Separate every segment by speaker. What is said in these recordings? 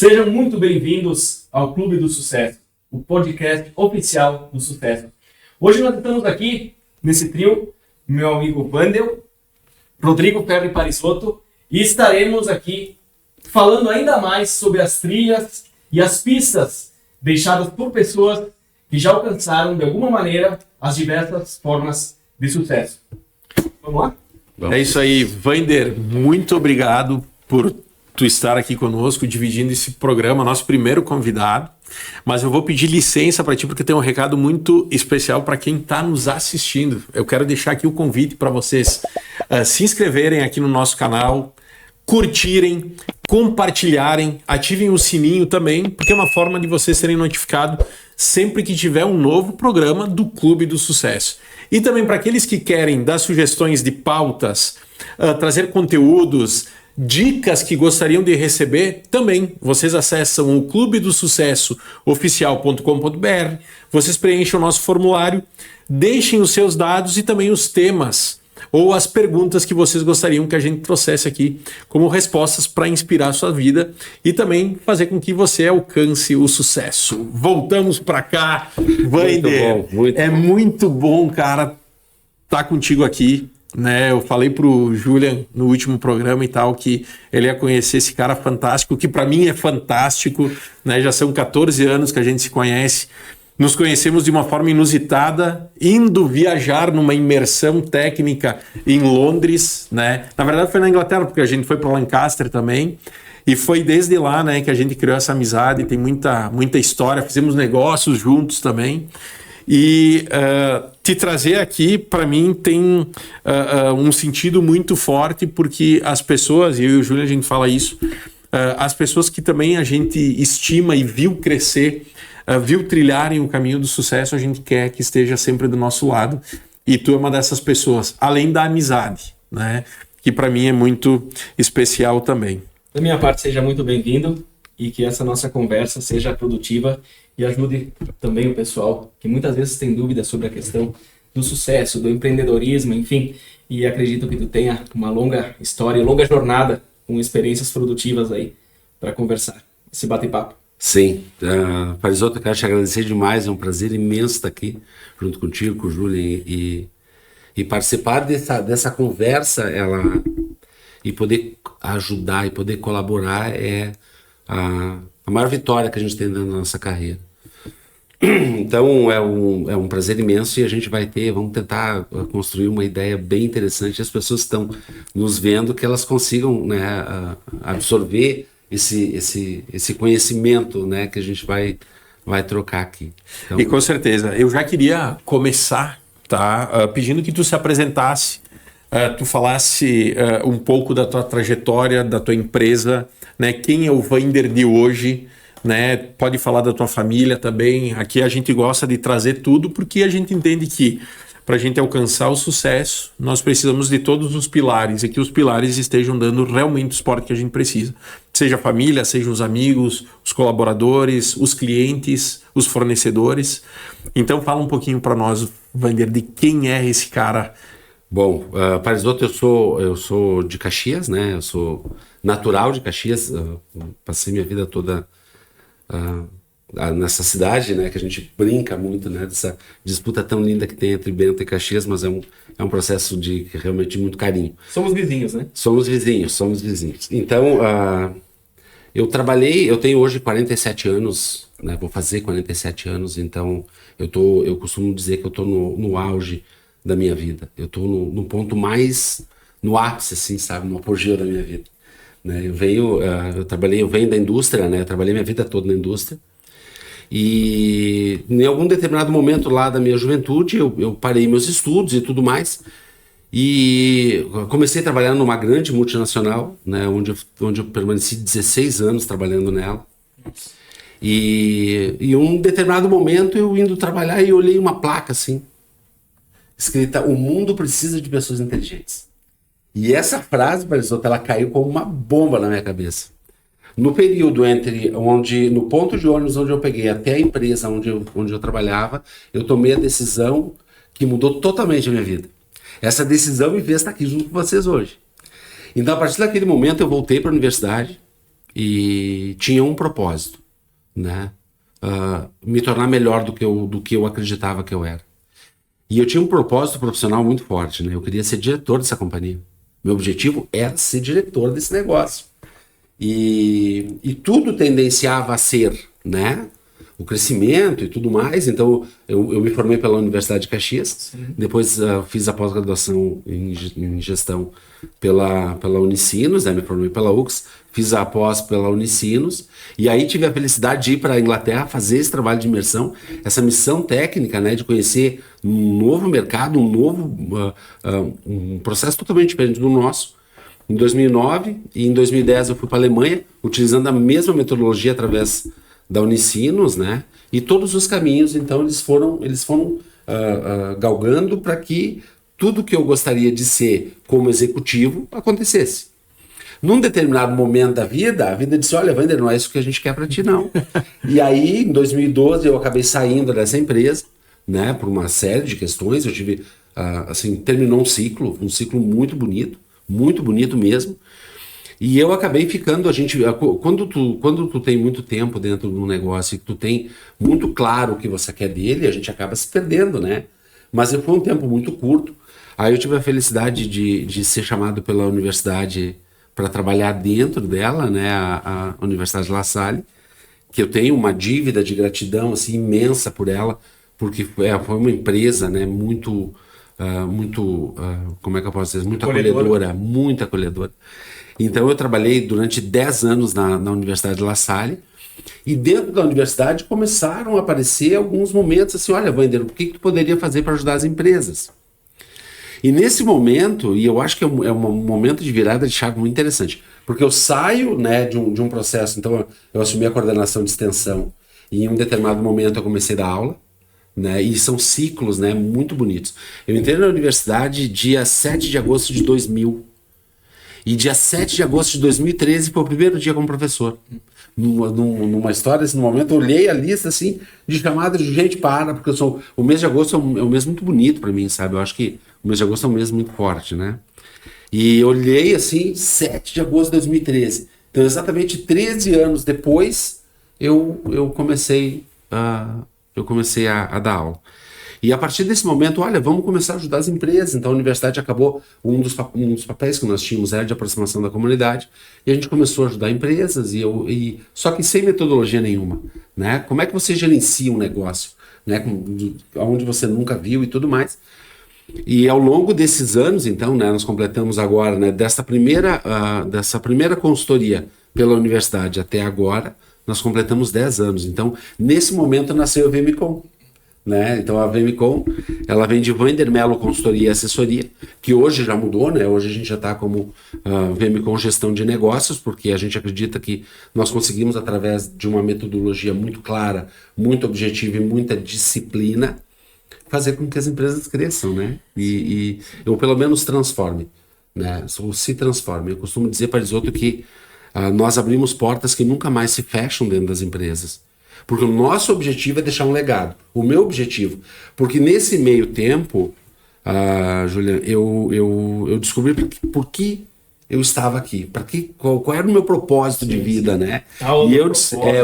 Speaker 1: Sejam muito bem-vindos ao Clube do Sucesso, o podcast oficial do sucesso. Hoje nós estamos aqui, nesse trio, meu amigo Wandel, Rodrigo Ferri Parisotto, e estaremos aqui falando ainda mais sobre as trilhas e as pistas deixadas por pessoas que já alcançaram, de alguma maneira, as diversas formas de sucesso. Vamos lá?
Speaker 2: É isso aí, Vander, muito obrigado por tu estar aqui conosco, dividindo esse programa, nosso primeiro convidado. Mas eu vou pedir licença para ti, porque tem um recado muito especial para quem está nos assistindo. Eu quero deixar aqui o convite para vocês se inscreverem aqui no nosso canal, curtirem, compartilharem, ativem o sininho também, porque é uma forma de vocês serem notificados sempre que tiver um novo programa do Clube do Sucesso. E também para aqueles que querem dar sugestões de pautas, trazer conteúdos, dicas que gostariam de receber, também vocês acessam o clubedosucessoOficial.com.br, vocês preenchem o nosso formulário, deixem os seus dados e também os temas ou as perguntas que vocês gostariam que a gente trouxesse aqui como respostas para inspirar a sua vida e também fazer com que você alcance o sucesso. Voltamos para cá, Vander. Muito bom, cara, estar contigo aqui. Né, eu falei pro Julian no último programa e tal que ele ia conhecer esse cara fantástico, que para mim é fantástico, né? Já são 14 anos que a gente se conhece, nos conhecemos de uma forma inusitada, indo viajar numa imersão técnica em Londres, né? Na verdade foi na Inglaterra, porque a gente foi para Lancaster também, e foi desde lá, né, que a gente criou essa amizade, tem muita história, fizemos negócios juntos também. E te trazer aqui, para mim, tem um sentido muito forte, porque as pessoas, e eu e o Júlio a gente fala isso, as pessoas que também a gente estima e viu crescer, viu trilharem o caminho do sucesso, a gente quer que esteja sempre do nosso lado. E tu é uma dessas pessoas, além da amizade, né, que para mim é muito especial também.
Speaker 1: Da minha parte, seja muito bem-vindo e que essa nossa conversa seja produtiva e ajude também o pessoal que muitas vezes tem dúvidas sobre a questão do sucesso, do empreendedorismo, enfim. E acredito que tu tenha uma longa história, longa jornada com experiências produtivas aí para conversar, esse bate-papo.
Speaker 3: Sim, Parisotto, eu quero te agradecer demais, é um prazer imenso estar aqui junto contigo, com o Júlio e participar dessa conversa, e poder ajudar e poder colaborar é a maior vitória que a gente tem dentro da nossa carreira. Então é um prazer imenso e a gente vamos tentar construir uma ideia bem interessante. As pessoas estão nos vendo, que elas consigam, né, absorver esse conhecimento, né, que a gente vai trocar aqui. Então,
Speaker 2: e com certeza, eu já queria começar, tá, pedindo que tu se apresentasse, tu falasse um pouco da tua trajetória, da tua empresa, né? Quem é o Vander de hoje, né? Pode falar da tua família também. Aqui a gente gosta de trazer tudo porque a gente entende que para a gente alcançar o sucesso, nós precisamos de todos os pilares e que os pilares estejam dando realmente o suporte que a gente precisa. Seja a família, seja os amigos, os colaboradores, os clientes, os fornecedores. Então fala um pouquinho para nós, Vander, de quem é esse cara.
Speaker 3: Bom, Parisotto, eu sou de Caxias, né? Eu sou natural de Caxias, passei minha vida toda nessa cidade, né? Que a gente brinca muito, né? Dessa disputa tão linda que tem entre Bento e Caxias, mas é um processo de realmente muito carinho.
Speaker 1: Somos vizinhos, né?
Speaker 3: Somos vizinhos. Então, eu tenho hoje 47 anos, né? Vou fazer 47 anos, então eu costumo dizer que eu tô no auge da minha vida. Eu tô no ponto mais, no ápice, assim, sabe? No apogeu da minha vida. Né? Eu venho da indústria, né? Eu trabalhei minha vida toda na indústria. E em algum determinado momento lá da minha juventude, eu parei meus estudos e tudo mais. E comecei a trabalhar numa grande multinacional, né? Onde eu permaneci 16 anos trabalhando nela. E em um determinado momento, eu indo trabalhar e olhei uma placa assim, escrita: "O mundo precisa de pessoas inteligentes". E essa frase, Parisotto, ela caiu como uma bomba na minha cabeça. No período no ponto de ônibus onde eu peguei até a empresa onde eu trabalhava, eu tomei a decisão que mudou totalmente a minha vida. Essa decisão me fez estar aqui junto com vocês hoje. Então, a partir daquele momento, eu voltei para a universidade, e tinha um propósito, né? Me tornar melhor do que eu acreditava que eu era. E eu tinha um propósito profissional muito forte, né? Eu queria ser diretor dessa companhia. Meu objetivo era ser diretor desse negócio. E tudo tendenciava a ser, né? O crescimento e tudo mais. Então, eu me formei pela Universidade de Caxias. Sim. Depois fiz a pós-graduação em gestão pela Unicinos, né? Me formei pela UX. Fiz a pós pela Unicinos. E aí tive a felicidade de ir para a Inglaterra fazer esse trabalho de imersão, essa missão técnica, né? De conhecer um novo mercado, um processo totalmente diferente do nosso. Em 2009 e em 2010 eu fui para a Alemanha, utilizando a mesma metodologia através da Unicinos, né? E todos os caminhos, então, eles foram galgando para que tudo que eu gostaria de ser como executivo acontecesse. Num determinado momento da vida, a vida disse, olha, Wander, não é isso que a gente quer para ti, não. E aí, em 2012, eu acabei saindo dessa empresa, né? Por uma série de questões. Eu tive, terminou um ciclo muito bonito mesmo. E eu acabei ficando, quando tu tem muito tempo dentro de um negócio e tu tem muito claro o que você quer dele, a gente acaba se perdendo, né? Mas foi um tempo muito curto. Aí eu tive a felicidade de ser chamado pela universidade para trabalhar dentro dela, né? A Universidade La Salle, que eu tenho uma dívida de gratidão assim, imensa por ela, porque foi uma empresa, né? Como é que eu posso dizer? Muito acolhedora, muito acolhedora. Então eu trabalhei durante 10 anos na Universidade de La Salle, e dentro da universidade começaram a aparecer alguns momentos assim, olha, Wander, o que tu poderia fazer para ajudar as empresas? E nesse momento, e eu acho que é um momento de virada de chave muito interessante, porque eu saio, né, de um processo, então eu assumi a coordenação de extensão, e em um determinado momento eu comecei a dar aula, né, e são ciclos, né, muito bonitos. Eu entrei na universidade dia 7 de agosto de 2000, e dia 7 de agosto de 2013 foi o primeiro dia como professor. Numa história, assim, no momento, eu olhei a lista assim, de chamada de gente porque o mês de agosto é um mês muito bonito para mim, sabe? Eu acho que o mês de agosto é um mês muito forte, né? E eu olhei assim, 7 de agosto de 2013. Então, exatamente 13 anos depois, eu comecei a dar aula. E a partir desse momento, olha, vamos começar a ajudar as empresas. Então a universidade acabou, um dos papéis que nós tínhamos era de aproximação da comunidade, e a gente começou a ajudar empresas, só que sem metodologia nenhuma, né? Como é que você gerencia um negócio, né? Onde você nunca viu e tudo mais. E ao longo desses anos, então, né, nós completamos agora, né, dessa primeira consultoria pela universidade até agora, nós completamos 10 anos. Então, nesse momento nasceu a VMCon. Né? Então a VMCon, ela vem de Wander Mello Consultoria e Assessoria, que hoje já mudou, né? Hoje a gente já está como VMCon Gestão de Negócios, porque a gente acredita que nós conseguimos, através de uma metodologia muito clara, muito objetiva e muita disciplina, fazer com que as empresas cresçam, né? Ou pelo menos transformem, né? Ou se transformem. Eu costumo dizer para os outros que nós abrimos portas que nunca mais se fecham dentro das empresas. Porque o nosso objetivo é deixar um legado. O meu objetivo. Porque nesse meio tempo, Juliana, eu descobri por que eu estava aqui. Qual era o meu propósito de vida, né?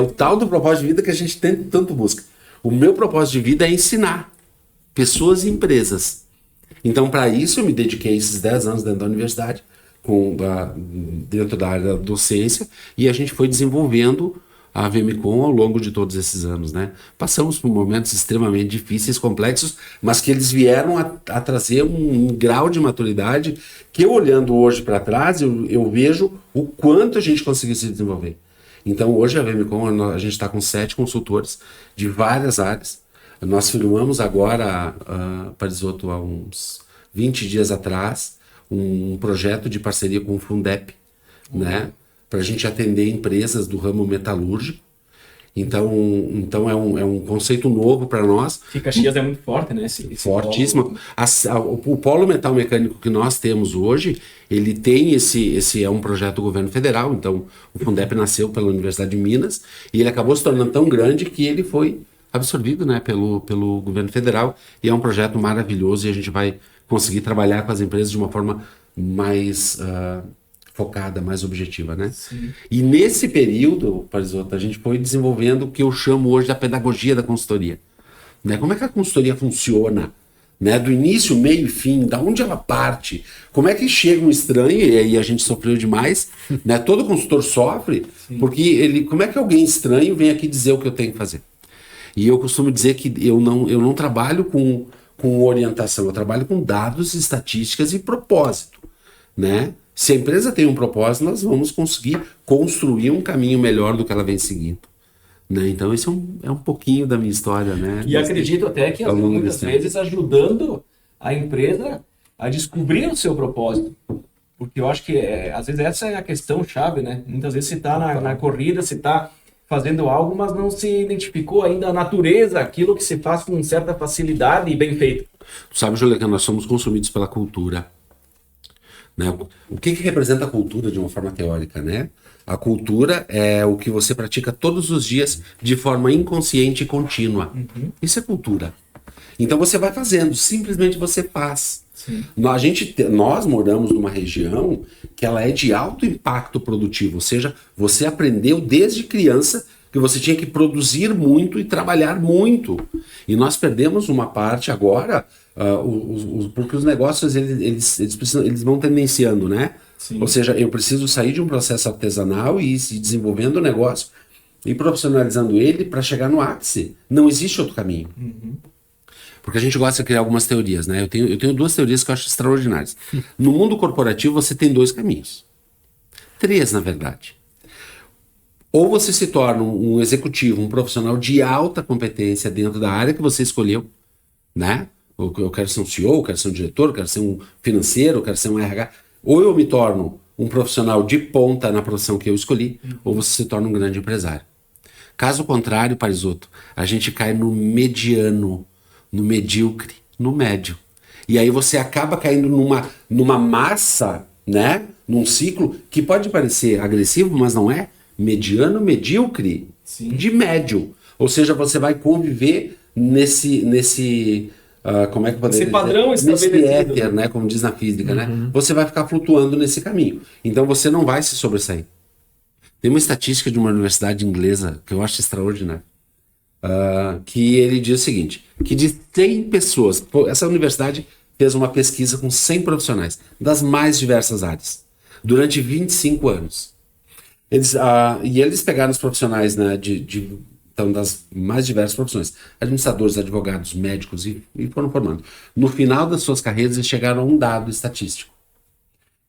Speaker 3: O tal do propósito de vida que a gente tanto busca. O meu propósito de vida é ensinar pessoas e empresas. Então, para isso, eu me dediquei esses 10 anos dentro da universidade, dentro da área da docência, e a gente foi desenvolvendo a VMCon ao longo de todos esses anos, né? Passamos por momentos extremamente difíceis, complexos, mas que eles vieram a trazer um grau de maturidade que, eu olhando hoje para trás, eu vejo o quanto a gente conseguiu se desenvolver. Então, hoje a VMCon, a gente está com 7 consultores de várias áreas. Nós firmamos agora, Parisoto, há uns 20 dias atrás, um projeto de parceria com o Fundep, né? Para a gente atender empresas do ramo metalúrgico. Então é um conceito novo para nós.
Speaker 1: Que Caxias é muito forte, né?
Speaker 3: Fortíssimo. O polo metal mecânico que nós temos hoje, ele tem esse é um projeto do governo federal. Então o Fundep nasceu pela Universidade de Minas e ele acabou se tornando tão grande que ele foi absorvido, né, pelo governo federal, e é um projeto maravilhoso, e a gente vai conseguir trabalhar com as empresas de uma forma mais focada, mais objetiva, né?
Speaker 1: Sim.
Speaker 3: E nesse período, Parisotto, a gente foi desenvolvendo o que eu chamo hoje da pedagogia da consultoria. Né? Como é que a consultoria funciona? Né? Do início, meio e fim, da onde ela parte? Como é que chega um estranho, e aí a gente sofreu demais, né? Todo consultor sofre, porque como é que alguém estranho vem aqui dizer o que eu tenho que fazer? E eu costumo dizer que eu não trabalho com orientação, eu trabalho com dados, estatísticas e propósito, né? Se a empresa tem um propósito, nós vamos conseguir construir um caminho melhor do que ela vem seguindo. Né? Então, esse é um pouquinho da minha história. Né?
Speaker 1: E acredito até que muitas vezes ajudando a empresa a descobrir o seu propósito. Porque eu acho que, às vezes, essa é a questão chave, né? Muitas vezes você está na corrida, você está fazendo algo, mas não se identificou ainda a natureza, aquilo que se faz com certa facilidade e bem feito.
Speaker 3: Tu sabe, Julia, que nós somos consumidos pela cultura. Né? O que representa a cultura de uma forma teórica, né? A cultura é o que você pratica todos os dias de forma inconsciente e contínua. Isso é cultura. Então você vai fazendo, simplesmente você faz. Nós moramos numa região que ela é de alto impacto produtivo, ou seja, você aprendeu desde criança que você tinha que produzir muito e trabalhar muito. E nós perdemos uma parte agora, porque os negócios eles vão tendenciando, né? Sim. Ou seja, eu preciso sair de um processo artesanal e ir se desenvolvendo o negócio e profissionalizando ele para chegar no ápice. Não existe outro caminho. Porque a gente gosta de criar algumas teorias, né? Eu tenho 2 teorias que eu acho extraordinárias. No mundo corporativo você tem 2 caminhos. 3, na verdade. Ou você se torna um executivo, um profissional de alta competência dentro da área que você escolheu, né? Eu quero ser um CEO, eu quero ser um diretor, eu quero ser um financeiro, eu quero ser um RH. Ou eu me torno um profissional de ponta na profissão que eu escolhi, ou você se torna um grande empresário. Caso contrário, Parisotto, a gente cai no mediano, no medíocre, no médio. E aí você acaba caindo numa massa, né? Num ciclo que pode parecer agressivo, mas não é. Mediano, medíocre, de médio. Ou seja, você vai conviver nesse como é que pode dizer?
Speaker 1: Esse padrão
Speaker 3: nesse éter, né? Como diz na física, né? Você vai ficar flutuando nesse caminho. Então você não vai se sobressair. Tem uma estatística de uma universidade inglesa que eu acho extraordinária. Que ele diz o seguinte, que de 100 pessoas, essa universidade fez uma pesquisa com 100 profissionais das mais diversas áreas, durante 25 anos. Eles pegaram os profissionais, né, então, das mais diversas profissões, administradores, advogados, médicos, e foram formando. No final das suas carreiras, eles chegaram a um dado estatístico.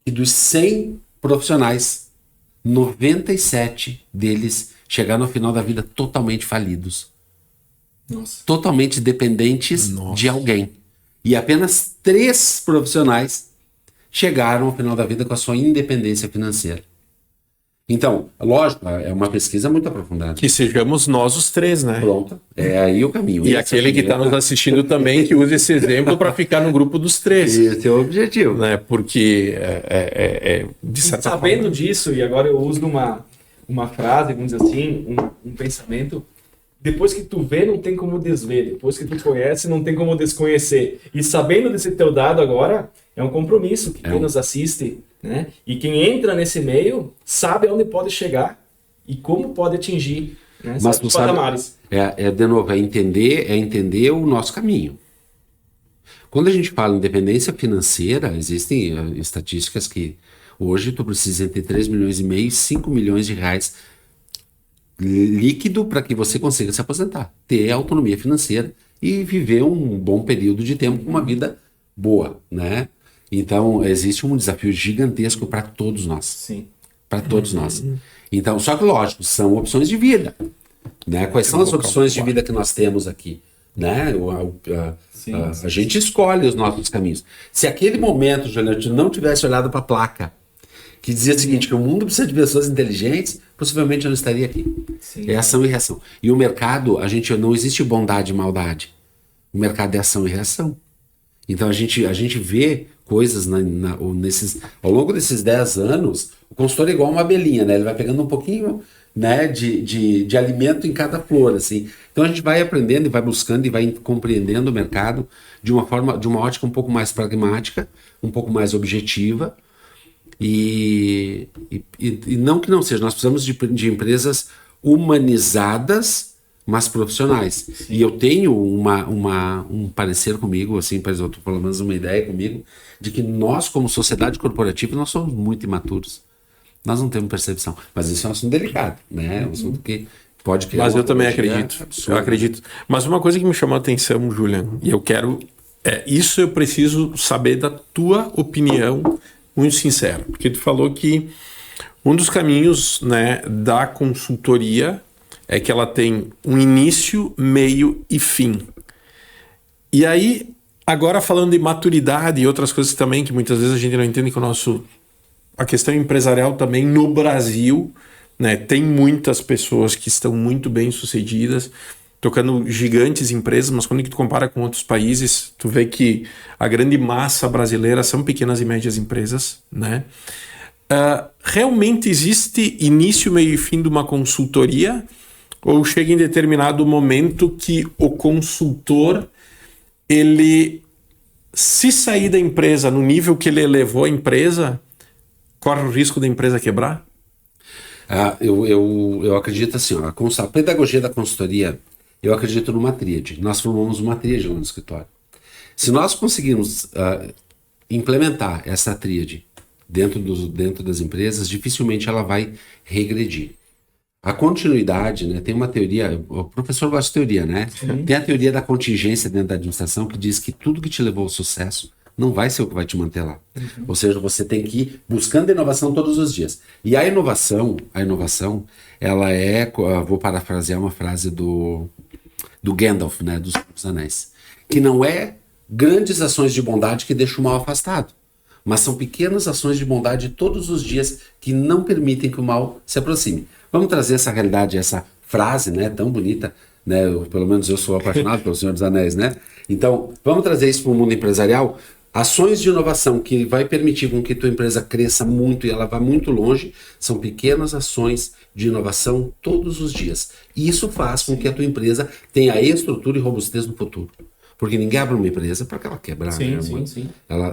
Speaker 3: E dos 100 profissionais, 97 deles chegaram ao final da vida totalmente falidos.
Speaker 1: Nossa. Totalmente dependentes de alguém.
Speaker 3: E apenas 3 profissionais chegaram ao final da vida com a sua independência financeira. Então, lógico, é uma pesquisa muito aprofundada.
Speaker 2: Que sejamos nós os 3, né?
Speaker 3: Pronto, é aí o caminho.
Speaker 2: E aquele que está nos assistindo também, que use esse exemplo para ficar no grupo dos 3.
Speaker 3: Esse é o objetivo.
Speaker 2: Né? Porque, de certa
Speaker 1: sabendo
Speaker 2: forma...
Speaker 1: disso, e agora eu uso uma frase, vamos dizer assim, um pensamento... Depois que tu vê, não tem como desver. Depois que tu conhece, não tem como desconhecer. E sabendo desse teu dado agora, é um compromisso que quem nos assiste, né? E quem entra nesse meio, sabe aonde pode chegar e como pode atingir, né?
Speaker 3: Mas tu patamares. De novo, é entender o nosso caminho. Quando a gente fala em independência financeira, existem estatísticas que hoje tu precisa entre 3,5 milhões e 5 milhões de reais líquido para que você consiga se aposentar, ter autonomia financeira e viver um bom período de tempo com uma vida boa, né? Então, existe um desafio gigantesco para todos nós.
Speaker 1: Sim.
Speaker 3: Para todos nós. Então, só que lógico, são opções de vida, né? Quais são as opções de vida que nós temos aqui? Né? A gente escolhe os nossos caminhos. Se aquele momento, Juliano, não tivesse olhado para a placa que dizia o seguinte, que o mundo precisa de pessoas inteligentes, possivelmente eu não estaria aqui. Sim. É ação e reação. E o mercado, não existe bondade e maldade. O mercado é ação e reação. Então a gente vê coisas ao longo desses 10 anos, o consultor é igual uma abelhinha, né? Ele vai pegando um pouquinho, né, de alimento em cada flor, assim. Então a gente vai aprendendo e vai buscando e vai compreendendo o mercado de uma ótica um pouco mais pragmática, um pouco mais objetiva, E não que não seja, nós precisamos de empresas humanizadas, mas profissionais. Sim. E eu tenho um parecer comigo, assim, eu tô pelo menos uma ideia comigo, de que nós, como sociedade corporativa, nós somos muito imaturos. Nós não temos percepção. Mas isso é um assunto delicado, né? É um assunto que pode criar.
Speaker 2: Mas eu também acredito. Eu acredito. Mas uma coisa que me chamou a atenção, Julian, e eu quero. Isso eu preciso saber da tua opinião muito sincera. Porque tu falou que um dos caminhos, né, da consultoria é que ela tem um início, meio e fim. E aí, agora falando de maturidade e outras coisas também, que muitas vezes a gente não entende que a questão empresarial também no Brasil, né, tem muitas pessoas que estão muito bem sucedidas, tocando gigantes empresas, mas quando tu compara com outros países, tu vê que a grande massa brasileira são pequenas e médias empresas, né? Realmente existe início, meio e fim de uma consultoria? Ou chega em determinado momento que o consultor, ele, se sair da empresa no nível que ele elevou a empresa, corre o risco da empresa quebrar?
Speaker 3: Eu acredito assim, a pedagogia da consultoria, eu acredito numa tríade. Nós formamos uma tríade lá no escritório. Se nós conseguirmos implementar essa tríade dentro das empresas, dificilmente ela vai regredir. A continuidade, né, tem uma teoria, o professor gosta de teoria, né? Sim. Tem a teoria da contingência dentro da administração que diz que tudo que te levou ao sucesso não vai ser o que vai te manter lá. Uhum. Ou seja, você tem que ir buscando inovação todos os dias. E a inovação, ela vou parafrasear uma frase do Gandalf, né, dos Anéis, que não é grandes ações de bondade que deixam o mal afastado, mas são pequenas ações de bondade todos os dias que não permitem que o mal se aproxime. Vamos trazer essa realidade, essa frase, né, tão bonita, né, pelo menos eu sou apaixonado pelo Senhor dos Anéis, né? Então, vamos trazer isso para o mundo empresarial. Ações de inovação que vai permitir com que tua empresa cresça muito e ela vá muito longe, são pequenas ações de inovação todos os dias. E isso faz com que a tua empresa tenha estrutura e robustez no futuro. Porque ninguém abre uma empresa para que ela quebrar.
Speaker 1: Sim,
Speaker 3: né,
Speaker 1: sim.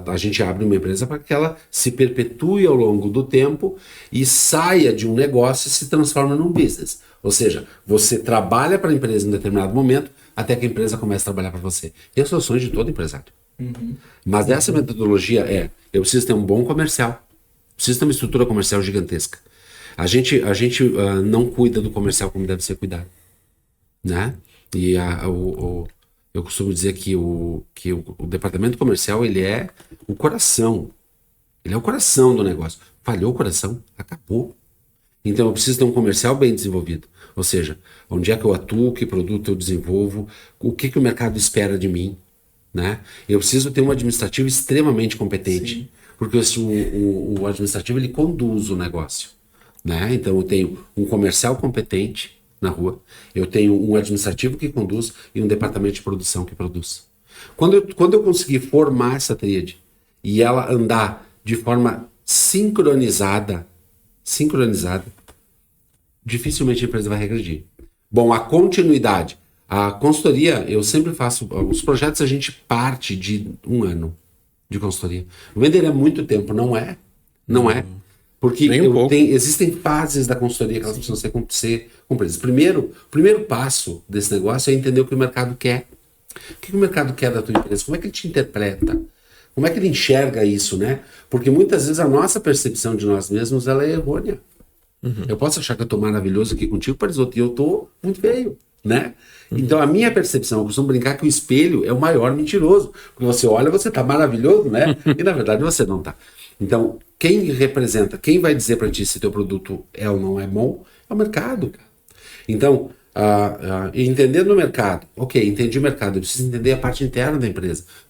Speaker 3: A gente abre uma empresa para que ela se perpetue ao longo do tempo e saia de um negócio e se transforme num business. Ou seja, você trabalha para a empresa em um determinado momento até que a empresa comece a trabalhar para você. Esse é o sonho de todo empresário. Uhum. Mas essa metodologia eu preciso ter um bom comercial, preciso ter uma estrutura comercial gigantesca. A gente não cuida do comercial como deve ser cuidado, né? E eu costumo dizer que o departamento comercial, ele é o coração. Ele é o coração do negócio. Falhou o coração, acabou. Então eu preciso ter um comercial bem desenvolvido. Ou seja, onde é que eu atuo, que produto eu desenvolvo, o que o mercado espera de mim. Né? Eu preciso ter um administrativo extremamente competente. Sim. Porque o administrativo, ele conduz o negócio. Né? Então eu tenho um comercial competente na rua, eu tenho um administrativo que conduz e um departamento de produção que produz. Quando eu conseguir formar essa tríade e ela andar de forma sincronizada, dificilmente a empresa vai regredir. Bom, a continuidade. A consultoria, eu sempre faço, os projetos a gente parte de 1 ano de consultoria. Vender é muito tempo, não é? Não é. Porque existem fases da consultoria que elas precisam ser cumpridas. O primeiro passo desse negócio é entender o que o mercado quer. O que o mercado quer da tua empresa? Como é que ele te interpreta? Como é que ele enxerga isso, né? Porque muitas vezes a nossa percepção de nós mesmos, ela é errônea. Uhum. Eu posso achar que eu estou maravilhoso aqui contigo, para os outros, e eu estou muito feio, né? Uhum. Então a minha percepção, eu costumo brincar que o espelho é o maior mentiroso. Porque você olha, você está maravilhoso, né? E na verdade você não está. Então, quem representa, quem vai dizer para ti se teu produto é ou não é bom, é o mercado. Então, entendendo o mercado, ok, entendi o mercado, eu preciso entender a parte interna da empresa. O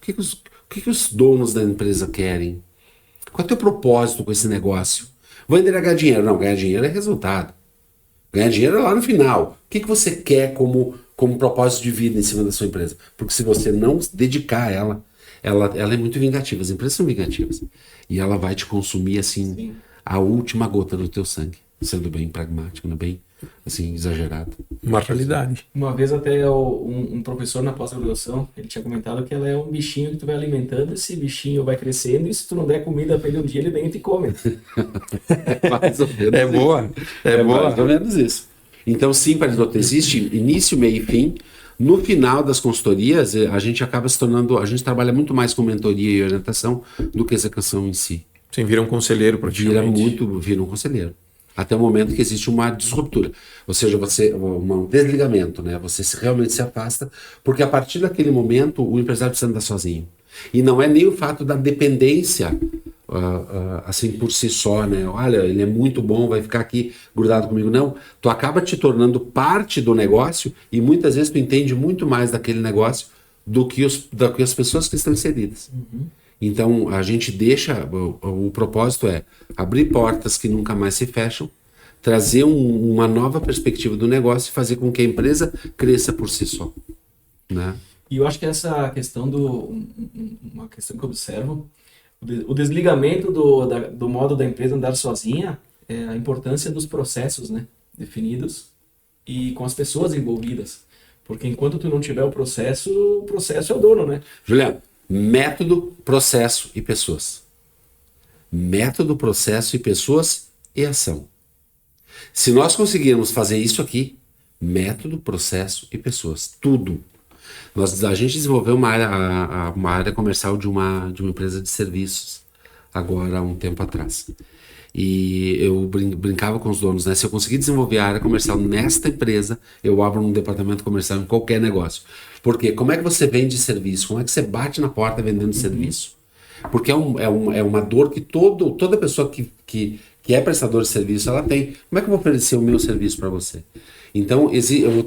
Speaker 3: que os donos da empresa querem? Qual é o teu propósito com esse negócio? Vou ganhar dinheiro? Não, ganhar dinheiro é resultado. Ganhar dinheiro é lá no final. O que você quer como propósito de vida em cima da sua empresa? Porque se você não se dedicar a ela é muito vingativa. As empresas são vingativas. E ela vai te consumir assim, a última gota do teu sangue. Sendo bem pragmático, bem assim, exagerado.
Speaker 2: Uma realidade.
Speaker 1: Uma vez até um professor na pós-graduação, ele tinha comentado que ela é um bichinho que tu vai alimentando, esse bichinho vai crescendo e se tu não der comida pra ele um dia, ele vem e te come.
Speaker 3: Mais ou menos
Speaker 2: É
Speaker 3: isso.
Speaker 2: boa. É boa.
Speaker 3: Mais ou menos isso. Então, sim, Parisoto, existe início, meio e fim. No final das consultorias, a gente acaba se tornando... A gente trabalha muito mais com mentoria e orientação do que execução em si.
Speaker 2: Sim, vira um conselheiro praticamente.
Speaker 3: Vira um conselheiro. Até o momento que existe uma disruptura. Ou seja, um desligamento, né? Realmente se afasta, porque a partir daquele momento o empresário precisa andar sozinho. E não é nem o fato da dependência, assim, por si só, né? Olha, ele é muito bom, vai ficar aqui grudado comigo. Não, tu acaba te tornando parte do negócio e muitas vezes tu entende muito mais daquele negócio do que as pessoas que estão inseridas. Então, a gente deixa, o propósito é abrir portas que nunca mais se fecham, trazer uma nova perspectiva do negócio e fazer com que a empresa cresça por si só, né?
Speaker 1: E eu acho que essa questão uma questão que eu observo, o desligamento do modo da empresa andar sozinha, é a importância dos processos, né, definidos e com as pessoas envolvidas. Porque enquanto tu não tiver o processo é o dono, né?
Speaker 3: Juliano, método, processo e pessoas. Método, processo e pessoas e ação. Se nós conseguirmos fazer isso aqui, método, processo e pessoas, tudo. A gente desenvolveu uma área comercial de uma empresa de serviços, agora há um tempo atrás. E eu brincava com os donos, né? Se eu conseguir desenvolver a área comercial nesta empresa, eu abro um departamento comercial em qualquer negócio. Porque como é que você vende serviço? Como é que você bate na porta vendendo serviço? Porque é uma dor que toda pessoa que é prestador de serviço, ela tem. Como é que eu vou oferecer o meu serviço para você? Então,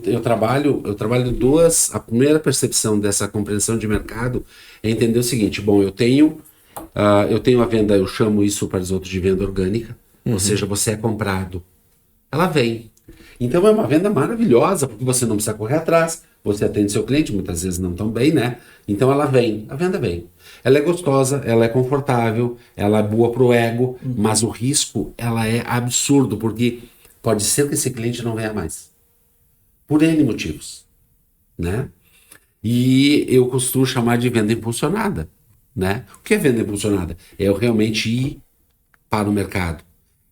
Speaker 3: eu trabalho a primeira percepção dessa compreensão de mercado é entender o seguinte: bom, eu tenho a venda, eu chamo isso para os outros de venda orgânica, ou seja, você é comprado, ela vem. Então é uma venda maravilhosa, porque você não precisa correr atrás, você atende seu cliente, muitas vezes não tão bem, né? Então ela vem, a venda vem. Ela é gostosa, ela é confortável, ela é boa pro ego, mas o risco, ela é absurdo, porque pode ser que esse cliente não venha mais. Por N motivos, né? E eu costumo chamar de venda impulsionada, né? O que é venda impulsionada? É eu realmente ir para o mercado.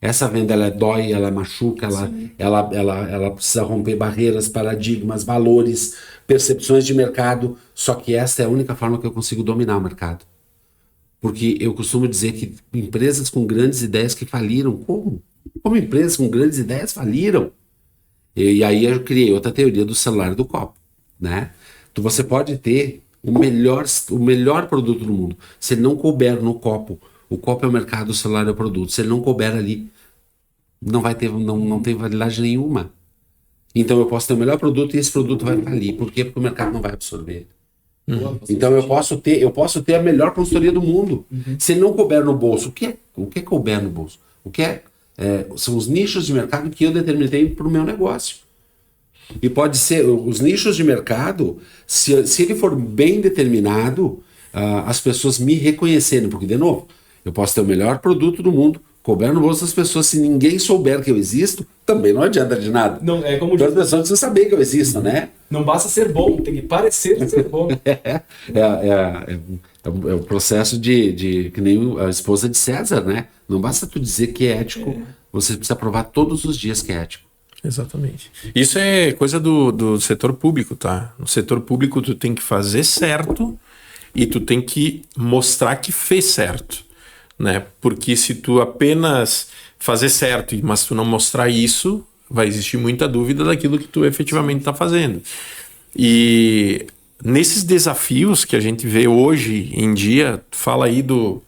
Speaker 3: Essa venda, ela dói, ela machuca, ela precisa romper barreiras, paradigmas, valores, percepções de mercado, só que essa é a única forma que eu consigo dominar o mercado. Porque eu costumo dizer que empresas com grandes ideias que faliram, como empresas com grandes ideias faliram? E aí eu criei outra teoria do celular do copo, né? Então você pode ter o melhor produto do mundo. Se ele não couber no copo, o copo é o mercado, o celular é o produto. Se ele não couber ali, não tem validade nenhuma. Então eu posso ter o melhor produto e esse produto vai falir. Por quê? Porque o mercado não vai absorver. Então eu posso ter a melhor consultoria do mundo. Se ele não couber no bolso, o que é couber no bolso? São os nichos de mercado que eu determinei para o meu negócio. E pode ser, os nichos de mercado, se ele for bem determinado, as pessoas me reconhecerem, porque, de novo, eu posso ter o melhor produto do mundo, couber no bolso das pessoas, se ninguém souber que eu existo, também não adianta de nada.
Speaker 1: Não, é como
Speaker 3: as pessoas precisam saber que eu existo, né?
Speaker 1: Não basta ser bom, tem que parecer ser bom.
Speaker 3: É o processo que nem a esposa de César, né? Não basta tu dizer que é ético, você precisa provar todos os dias que é ético.
Speaker 2: Exatamente. Isso é coisa do setor público, tá? No setor público tu tem que fazer certo e tu tem que mostrar que fez certo, né? Porque se tu apenas fazer certo, mas tu não mostrar isso, vai existir muita dúvida daquilo que tu efetivamente está fazendo. E nesses desafios que a gente vê hoje em dia, fala aí dos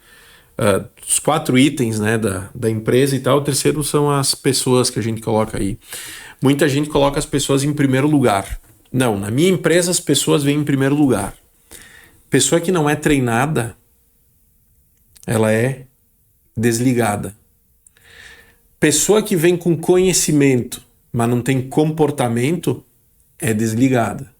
Speaker 2: 4 itens, né, da empresa e tal. O terceiro são as pessoas que a gente coloca aí. Muita gente coloca as pessoas em primeiro lugar. Não, na minha empresa as pessoas vêm em primeiro lugar. Pessoa que não é treinada, ela é desligada. Pessoa que vem com conhecimento, mas não tem comportamento, é desligada.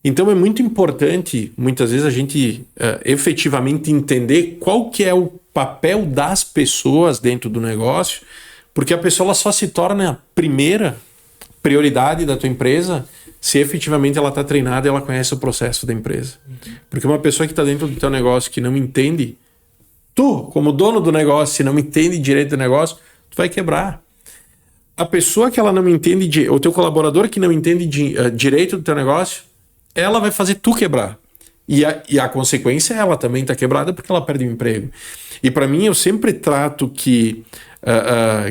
Speaker 2: Então é muito importante, muitas vezes, a gente efetivamente entender qual que é o papel das pessoas dentro do negócio, porque a pessoa ela só se torna a primeira prioridade da tua empresa se efetivamente ela está treinada e ela conhece o processo da empresa. Porque uma pessoa que está dentro do teu negócio que não entende, tu, como dono do negócio, se não entende direito do negócio, tu vai quebrar. A pessoa que ela não entende, o teu colaborador que não entende direito do teu negócio, ela vai fazer tu quebrar. E a consequência é ela também tá quebrada porque ela perde o emprego. E para mim, eu sempre trato que...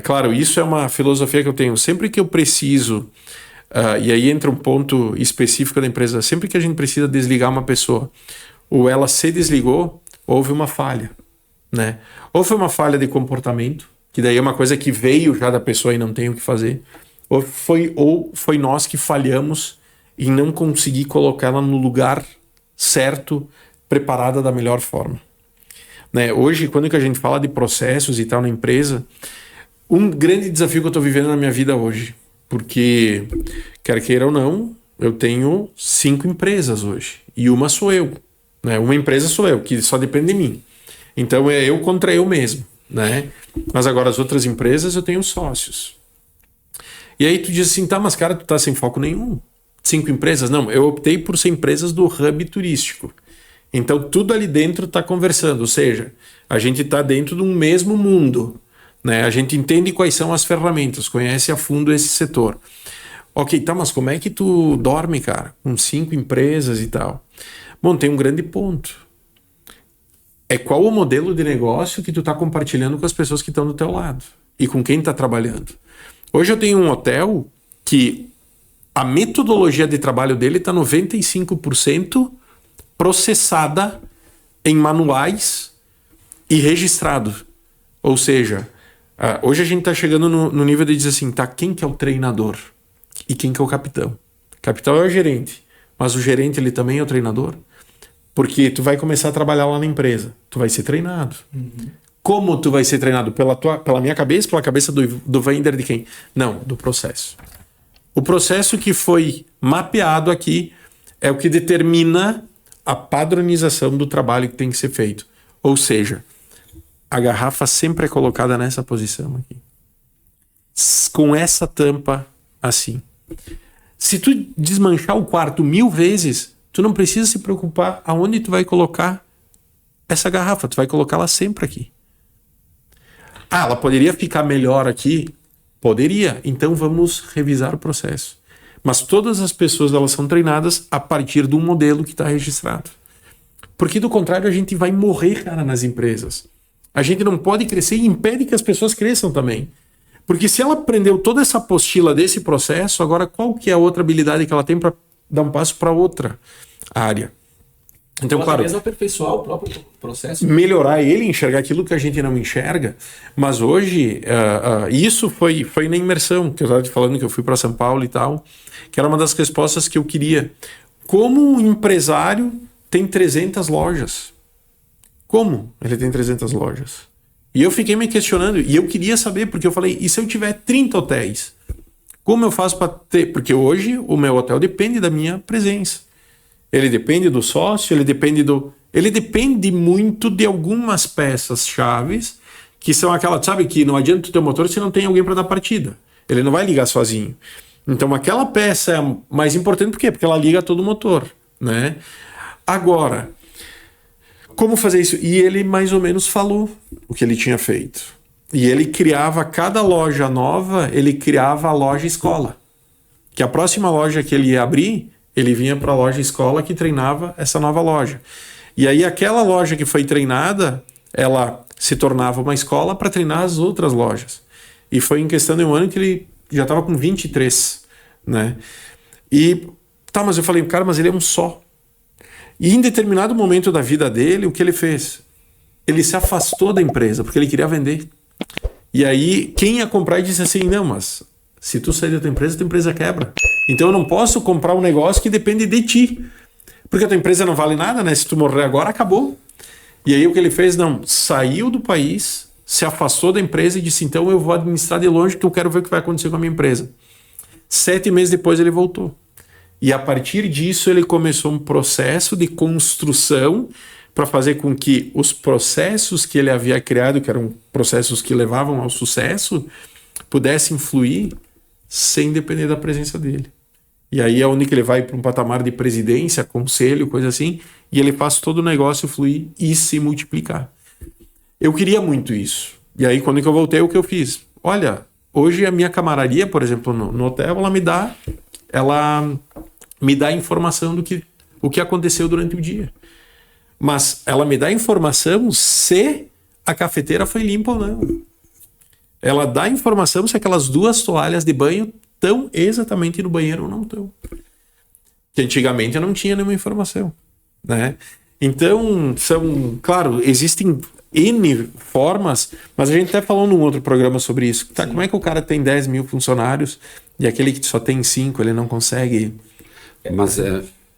Speaker 2: claro, isso é uma filosofia que eu tenho. Sempre que eu preciso... e aí entra um ponto específico da empresa. Sempre que a gente precisa desligar uma pessoa, ou ela se desligou, houve uma falha, né? Ou foi uma falha de comportamento, que daí é uma coisa que veio já da pessoa e não tem o que fazer, ou foi nós que falhamos em não conseguir colocá-la no lugar certo, preparada da melhor forma. Né? Hoje, quando que a gente fala de processos e tal na empresa, um grande desafio que eu estou vivendo na minha vida hoje, porque, quer queira ou não, eu tenho 5 empresas hoje, e uma sou eu. Né? Uma empresa sou eu, que só depende de mim. Então é eu contra eu mesmo. Né? Mas agora as outras empresas eu tenho sócios. E aí tu diz assim, tá, mas cara, tu tá sem foco nenhum. 5 empresas? Não, eu optei por ser empresas do hub turístico. Então tudo ali dentro tá conversando, ou seja, a gente tá dentro de um mesmo mundo. Né? A gente entende quais são as ferramentas, conhece a fundo esse setor. Ok, tá, mas como é que tu dorme, cara? Com 5 empresas e tal. Bom, tem um grande ponto. É qual o modelo de negócio que tu está compartilhando com as pessoas que estão do teu lado e com quem está trabalhando. Hoje eu tenho um hotel que a metodologia de trabalho dele está 95% processada em manuais e registrado. Ou seja, hoje a gente está chegando no nível de dizer assim, tá, quem que é o treinador e quem que é o capitão? O capitão é o gerente, mas o gerente ele também é o treinador? Porque tu vai começar a trabalhar lá na empresa. Tu vai ser treinado. Como tu vai ser treinado? Pela minha cabeça, pela cabeça do vender de quem? Não, do processo. O processo que foi mapeado aqui é o que determina a padronização do trabalho que tem que ser feito. Ou seja, a garrafa sempre é colocada nessa posição aqui. Com essa tampa assim. Se tu desmanchar o quarto 1000 vezes... tu não precisa se preocupar aonde tu vai colocar essa garrafa. Tu vai colocá-la sempre aqui. Ah, ela poderia ficar melhor aqui? Poderia. Então vamos revisar o processo. Mas todas as pessoas elas são treinadas a partir de um modelo que está registrado. Porque do contrário a gente vai morrer, cara, nas empresas. A gente não pode crescer e impede que as pessoas cresçam também. Porque se ela aprendeu toda essa apostila desse processo, agora qual que é a outra habilidade que ela tem para dar um passo para outra área? Então, claro,
Speaker 1: mesmo aperfeiçoar o próprio processo.
Speaker 2: Melhorar ele, enxergar aquilo que a gente não enxerga. Mas hoje, isso foi na imersão, que eu estava te falando que eu fui para São Paulo e tal, que era uma das respostas que eu queria. Como um empresário tem 300 lojas? Como ele tem 300 lojas? E eu fiquei me questionando, e eu queria saber, porque eu falei, e se eu tiver 30 hotéis? Como eu faço para ter? Porque hoje o meu hotel depende da minha presença. Ele depende do sócio, ele depende muito de algumas peças chaves que são aquelas, sabe, que não adianta o teu motor se não tem alguém para dar partida. Ele não vai ligar sozinho. Então aquela peça é mais importante por quê? Porque ela liga todo o motor, né? Agora, como fazer isso? E ele mais ou menos falou o que ele tinha feito. E ele criava, cada loja nova, ele criava a loja escola. Que a próxima loja que ele ia abrir, ele vinha para a loja escola que treinava essa nova loja. E aí aquela loja que foi treinada, ela se tornava uma escola para treinar as outras lojas. E foi em questão de um ano que ele já estava com 23, né? E tá, mas eu falei, cara, mas ele é um só. E em determinado momento da vida dele, o que ele fez? Ele se afastou da empresa, porque ele queria vender. E aí, quem ia comprar disse assim, não, mas se tu sair da tua empresa quebra. Então eu não posso comprar um negócio que depende de ti. Porque a tua empresa não vale nada, né? Se tu morrer agora, acabou. E aí o que ele fez? Não, saiu do país, se afastou da empresa e disse, então eu vou administrar de longe que eu quero ver o que vai acontecer com a minha empresa. 7 meses depois ele voltou. E a partir disso ele começou um processo de construção para fazer com que os processos que ele havia criado, que eram processos que levavam ao sucesso, pudessem fluir sem depender da presença dele. E aí é onde que ele vai para um patamar de presidência, conselho, coisa assim, e ele faz todo o negócio fluir e se multiplicar. Eu queria muito isso. E aí, quando que eu voltei, o que eu fiz? Olha, hoje a minha camararia, por exemplo, no hotel, ela me dá informação do que o que aconteceu durante o dia. Mas ela me dá informação se a cafeteira foi limpa ou não. Ela dá informação se aquelas 2 toalhas de banho estão exatamente no banheiro ou não estão. Que antigamente eu não tinha nenhuma informação, né? Então, claro, existem N formas, mas a gente até falou num outro programa sobre isso. Tá, como é que o cara tem 10 mil funcionários e aquele que só tem 5, ele não consegue...
Speaker 3: Mas,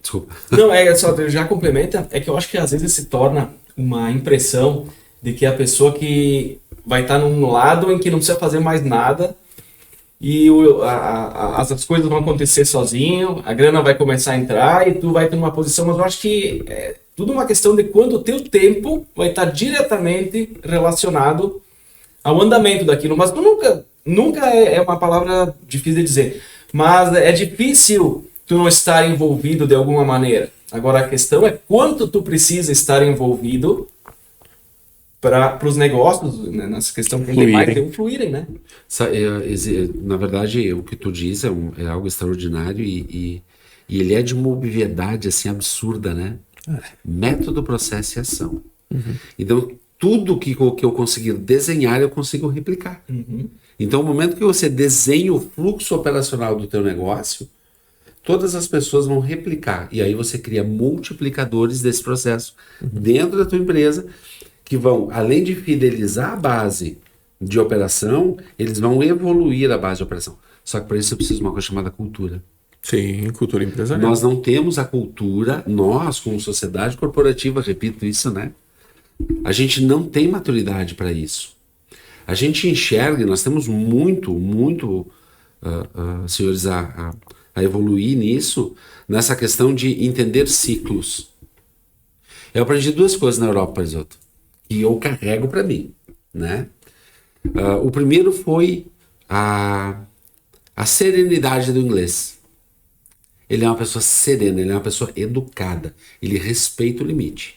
Speaker 3: desculpa.
Speaker 1: Não, só, já complementa, é que eu acho que às vezes se torna uma impressão de que a pessoa que vai estar num lado em que não precisa fazer mais nada e as coisas vão acontecer sozinho, a grana vai começar a entrar e tu vai ter uma posição, mas eu acho que é tudo uma questão de quando o teu tempo vai estar diretamente relacionado ao andamento daquilo, mas tu nunca é uma palavra difícil de dizer, mas é difícil tu não estar envolvido de alguma maneira. Agora a questão é quanto tu precisa estar envolvido para os negócios, né, nessa questão que tem mais que fluírem, né?
Speaker 3: Na verdade, o que tu diz é algo extraordinário e ele é de uma obviedade assim absurda, né? Método, processo e ação. Então, tudo que eu conseguir desenhar, eu consigo replicar. Então, no momento que você desenha o fluxo operacional do teu negócio, todas as pessoas vão replicar. E aí você cria multiplicadores desse processo dentro da tua empresa, que vão, além de fidelizar a base de operação, eles vão evoluir a base de operação. Só que para isso eu preciso de uma coisa chamada cultura.
Speaker 2: Sim, cultura empresarial.
Speaker 3: Nós não temos a cultura, nós como sociedade corporativa, repito isso, né? A gente não tem maturidade para isso. A gente enxerga, nós temos muito, senhores, a evoluir nisso, nessa questão de entender ciclos. Eu aprendi 2 coisas na Europa, Parisoto, que eu carrego para mim, né? O primeiro foi a serenidade do inglês. Ele é uma pessoa serena, ele é uma pessoa educada, ele respeita o limite.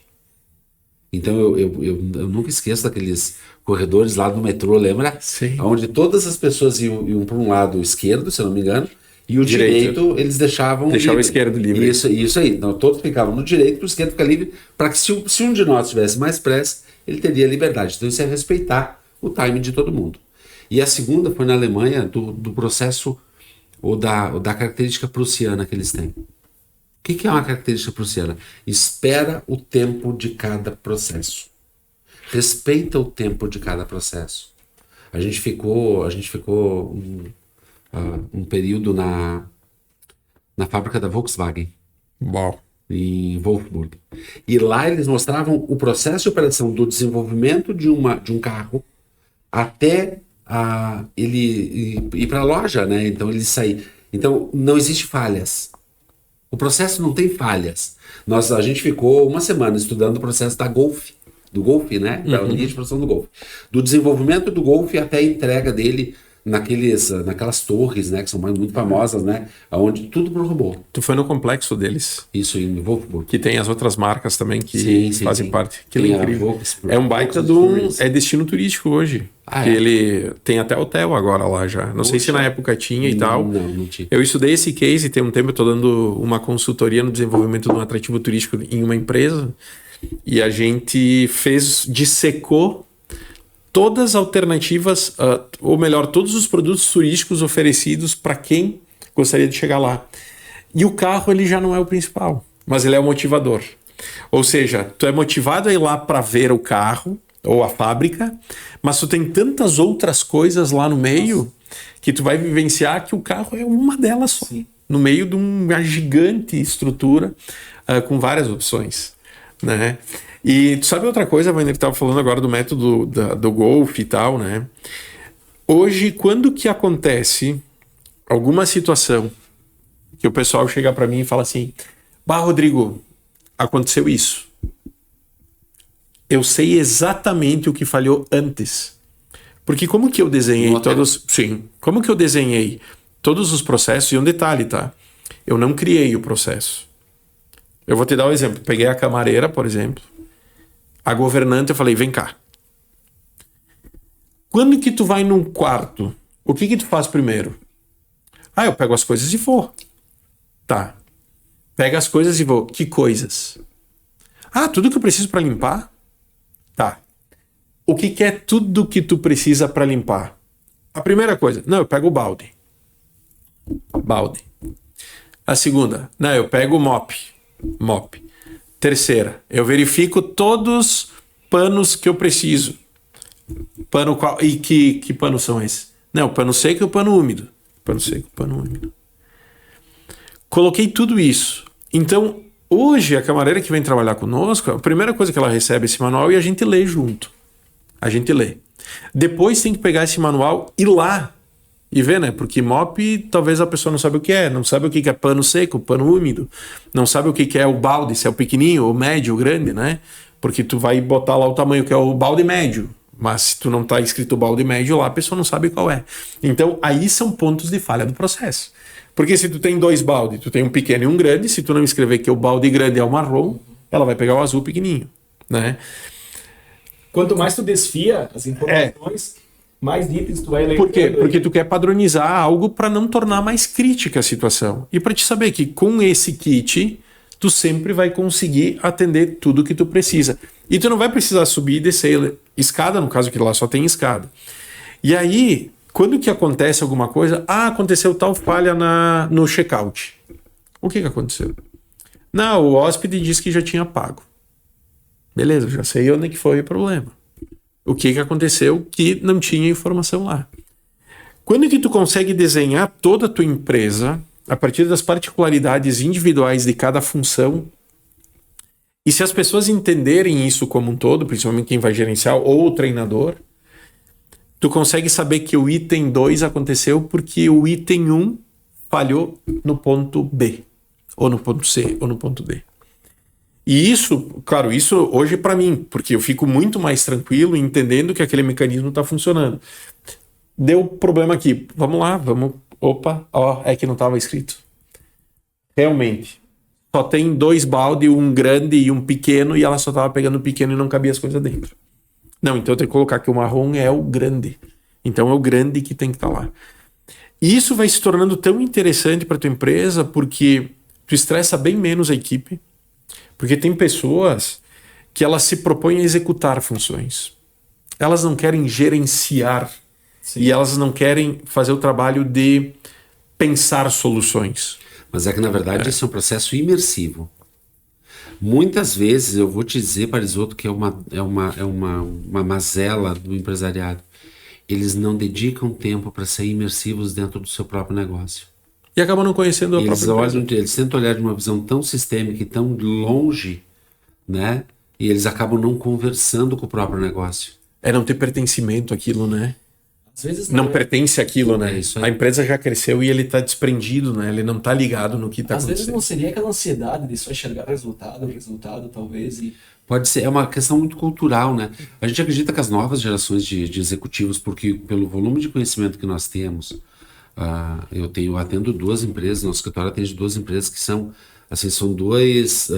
Speaker 3: Então eu nunca esqueço daqueles corredores lá do metrô, lembra?
Speaker 2: Sim.
Speaker 3: Onde todas as pessoas iam para um lado esquerdo, se eu não me engano, e o direito eles deixavam
Speaker 2: o esquerdo livre.
Speaker 3: Isso aí. Então, todos ficavam no direito, o esquerdo fica livre, para que se um de nós tivesse mais pressa, ele teria liberdade. Então isso é respeitar o timing de todo mundo. E a segunda foi na Alemanha, do processo ou da característica prussiana que eles têm. O que é uma característica prussiana? Espera o tempo de cada processo. Respeita o tempo de cada processo. A gente ficou um período na fábrica da Volkswagen.
Speaker 2: Uau.
Speaker 3: Em Wolfsburg. E lá eles mostravam o processo de operação do desenvolvimento de um carro até ele ir para a loja, né? Então ele sair. Então não existe falhas. O processo não tem falhas. A gente ficou uma semana estudando o processo do Golf, né? Da linha de produção do Golf. Do desenvolvimento do Golf até a entrega dele naquelas torres, né? Que são muito famosas, né? Onde tudo pro robô.
Speaker 2: Tu foi no complexo deles?
Speaker 3: Isso, em Wolfsburg.
Speaker 2: Que tem as outras marcas também que fazem parte. Que é incrível. É um baita é destino turístico hoje. Ele tem até hotel agora lá já. Não sei se na época tinha e tal.
Speaker 3: Não tinha.
Speaker 2: Eu estudei esse case, tem um tempo eu estou dando uma consultoria no desenvolvimento de um atrativo turístico em uma empresa e a gente dissecou todas as alternativas, ou melhor, todos os produtos turísticos oferecidos para quem gostaria de chegar lá. E o carro ele já não é o principal, mas ele é o motivador. Ou seja, tu é motivado a ir lá para ver o carro ou a fábrica, mas tu tem tantas outras coisas lá no meio que tu vai vivenciar que o carro é uma delas só. Sim. No meio de uma gigante estrutura com várias opções, né? E tu sabe outra coisa, Wander, que estava falando agora do método do Golf e tal, né? Hoje, quando que acontece alguma situação que o pessoal chega para mim e fala assim, Rodrigo, aconteceu isso. Eu sei exatamente o que falhou antes. Porque como que eu desenhei como que eu desenhei todos os processos, e um detalhe, tá? Eu não criei o processo. Eu vou te dar um exemplo. Peguei a camareira, por exemplo, a governanta, eu falei, vem cá. Quando que tu vai num quarto, o que tu faz primeiro? Ah, eu pego as coisas e vou. Tá. Pega as coisas e vou. Que coisas? Ah, tudo que eu preciso para limpar? Tá. O que é tudo que tu precisa para limpar? A primeira coisa, não, eu pego o balde. Balde. A segunda, não, eu pego o mop. Mop. Terceira, eu verifico todos os panos que eu preciso. Pano qual? E que panos são esses? Não, o pano seco e o pano úmido. Pano seco, pano úmido. Coloquei tudo isso. Então, hoje, a camareira que vem trabalhar conosco, a primeira coisa que ela recebe é esse manual e a gente lê junto. A gente lê. Depois tem que pegar esse manual e ir lá e ver, né? Porque mop, talvez a pessoa não sabe o que é. Não sabe o que é pano seco, pano úmido. Não sabe o que é o balde, se é o pequenininho, o médio, o grande, né? Porque tu vai botar lá o tamanho que é o balde médio. Mas se tu não tá escrito balde médio lá, a pessoa não sabe qual é. Então, aí são pontos de falha do processo. Porque se tu tem 2 baldes, tu tem um pequeno e um grande, se tu não escrever que o balde grande é o marrom, ela vai pegar o azul pequenininho, né?
Speaker 1: Quanto mais tu desfia as informações, mais nítidos tu vai ler.
Speaker 2: Por quê? Porque tu quer padronizar algo para não tornar mais crítica a situação. E para te saber que com esse kit, tu sempre vai conseguir atender tudo que tu precisa. E tu não vai precisar subir e descer escada, no caso que lá só tem escada. E aí, quando que acontece alguma coisa, aconteceu tal falha no checkout. O que aconteceu? Não, o hóspede disse que já tinha pago. Beleza, já sei onde que foi o problema. O que aconteceu que não tinha informação lá. Quando que tu consegue desenhar toda a tua empresa a partir das particularidades individuais de cada função, e se as pessoas entenderem isso como um todo, principalmente quem vai gerenciar ou o treinador, tu consegue saber que o item 2 aconteceu porque o item 1 falhou no ponto B, ou no ponto C, ou no ponto D. E isso, claro, isso hoje para mim, porque eu fico muito mais tranquilo entendendo que aquele mecanismo está funcionando. Deu problema aqui, vamos lá, vamos... Opa, ó, é que não estava escrito. Realmente, só tem 2 balde, um grande e um pequeno, e ela só estava pegando o pequeno e não cabia as coisas dentro. Não, então eu tenho que colocar que o marrom é o grande. Então é o grande que tem que estar lá. E isso vai se tornando tão interessante para tua empresa porque tu estressa bem menos a equipe, porque tem pessoas que elas se propõem a executar funções. Elas não querem gerenciar. Sim. E elas não querem fazer o trabalho de pensar soluções.
Speaker 3: Mas é que, na verdade, esse é um processo imersivo. Muitas vezes, eu vou te dizer, Parisotto, que é uma mazela do empresariado. Eles não dedicam tempo para ser imersivos dentro do seu próprio negócio.
Speaker 2: E acabam não conhecendo a própria empresa.
Speaker 3: Eles tentam olhar de uma visão tão sistêmica e tão longe, né? E eles acabam não conversando com o próprio negócio.
Speaker 2: É não ter pertencimento àquilo, né?
Speaker 1: Às vezes
Speaker 2: não pertence àquilo, né?
Speaker 3: Isso aí.
Speaker 2: A empresa já cresceu e ele está desprendido, né? Ele não está ligado no que está acontecendo.
Speaker 1: Às vezes não seria aquela ansiedade de só enxergar resultado talvez. E...
Speaker 3: Pode ser, é uma questão muito cultural, né? A gente acredita que as novas gerações de executivos, porque pelo volume de conhecimento que nós temos, eu atendo 2 empresas, nosso escritório atende 2 empresas que são, assim, são dois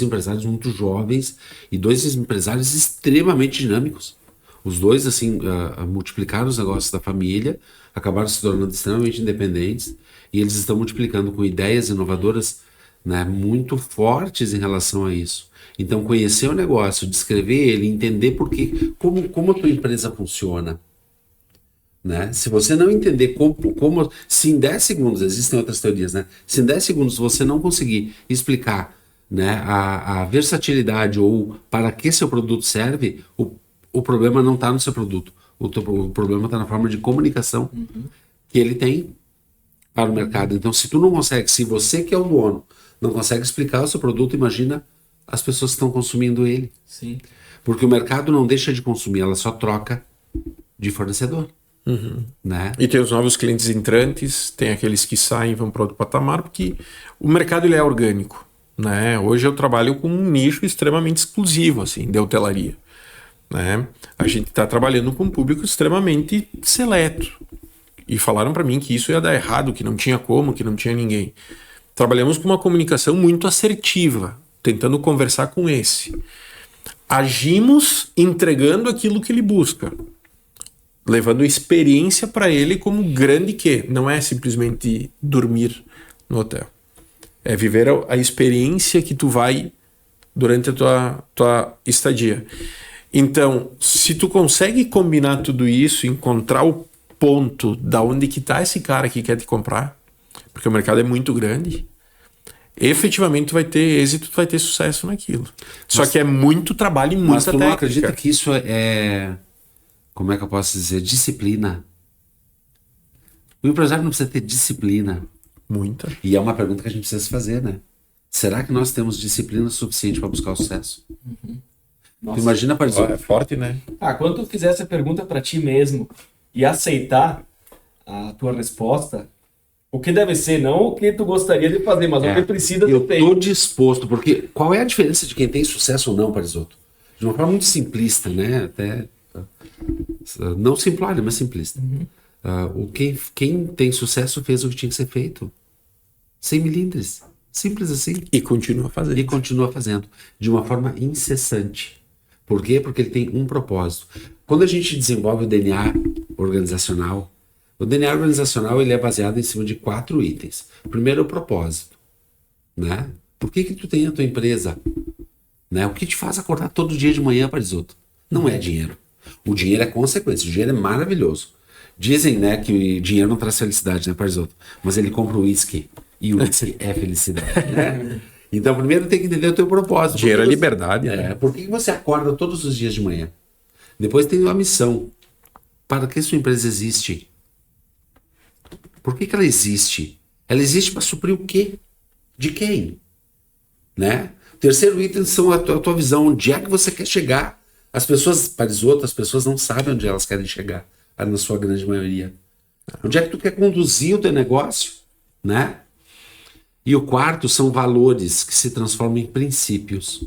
Speaker 3: empresários muito jovens e 2 empresários extremamente dinâmicos. Os 2, assim, multiplicaram os negócios da família, acabaram se tornando extremamente independentes e eles estão multiplicando com ideias inovadoras, né, muito fortes em relação a isso. Então, conhecer o negócio, descrever ele, entender como a tua empresa funciona. Né? Se você não entender se em 10 segundos, existem outras teorias, né? Se em 10 segundos você não conseguir explicar, né, a versatilidade ou para que seu produto serve, o problema não está no seu produto. O problema está na forma de comunicação que ele tem para o mercado. Então, se tu não consegue, se você que é o dono não consegue explicar o seu produto, imagina as pessoas que estão consumindo ele.
Speaker 1: Sim.
Speaker 3: Porque o mercado não deixa de consumir, ela só troca de fornecedor. Né?
Speaker 2: E tem os novos clientes entrantes, tem aqueles que saem e vão para outro patamar, porque o mercado ele é orgânico. Né? Hoje eu trabalho com um nicho extremamente exclusivo assim, de hotelaria. Né? A gente está trabalhando com um público extremamente seleto. e falaram para mim que isso ia dar errado, que não tinha como, que não tinha ninguém. Trabalhamos com uma comunicação muito assertiva, tentando conversar com esse. Agimos entregando aquilo que ele busca, levando experiência para ele como grande que. Não é simplesmente dormir no hotel. É viver a experiência que tu vai durante a tua estadia. Então, se tu consegue combinar tudo isso, encontrar o ponto da onde que tá esse cara que quer te comprar, porque o mercado é muito grande, efetivamente tu vai ter êxito, tu vai ter sucesso naquilo. Só que é muito trabalho e muita
Speaker 3: Mas tu
Speaker 2: técnica.
Speaker 3: não acredita que isso é, como é que eu posso dizer, disciplina? O empresário não precisa ter disciplina.
Speaker 2: Muita.
Speaker 3: E é uma pergunta que a gente precisa se fazer, né? Será que nós temos disciplina suficiente para buscar o sucesso?
Speaker 1: Nossa.
Speaker 3: Imagina, por exemplo,
Speaker 2: É forte, né?
Speaker 1: Quando tu fizer essa pergunta para ti mesmo e aceitar a tua resposta, o que deve ser, não o que tu gostaria de fazer, mas o que precisa
Speaker 3: eu
Speaker 1: ser feito.
Speaker 3: tô disposto, porque qual é a diferença de quem tem sucesso ou não, Parisoto? De uma forma muito simplista, né? Até não simplória, mas simplista. Quem tem sucesso fez o que tinha que ser feito. Sem milindres. Simples assim.
Speaker 2: E continua fazendo.
Speaker 3: E continua fazendo. De uma forma incessante. Por quê? Porque ele tem um propósito. Quando a gente desenvolve o DNA organizacional, o DNA organizacional ele é baseado em cima de 4 itens. Primeiro, o propósito. Né? Por que tu tem a tua empresa? Né? O que te faz acordar todo dia de manhã, Parisoto? Não é dinheiro. O dinheiro é consequência. O dinheiro é maravilhoso. Dizem, né, que o dinheiro não traz felicidade, né, Parisoto? Mas ele compra o uísque. E o uísque é felicidade, né? Então, primeiro tem que entender o teu propósito.
Speaker 2: Dinheiro é liberdade.
Speaker 3: Né? Por que você acorda todos os dias de manhã? Depois tem uma missão. Para que sua empresa existe? Por que ela existe? Ela existe para suprir o quê? De quem? Né? O terceiro item são a tua visão. Onde é que você quer chegar? As pessoas, Parisoto, as pessoas não sabem onde elas querem chegar. Na sua grande maioria. Onde é que tu quer conduzir o teu negócio? Né? E o quarto são valores que se transformam em princípios.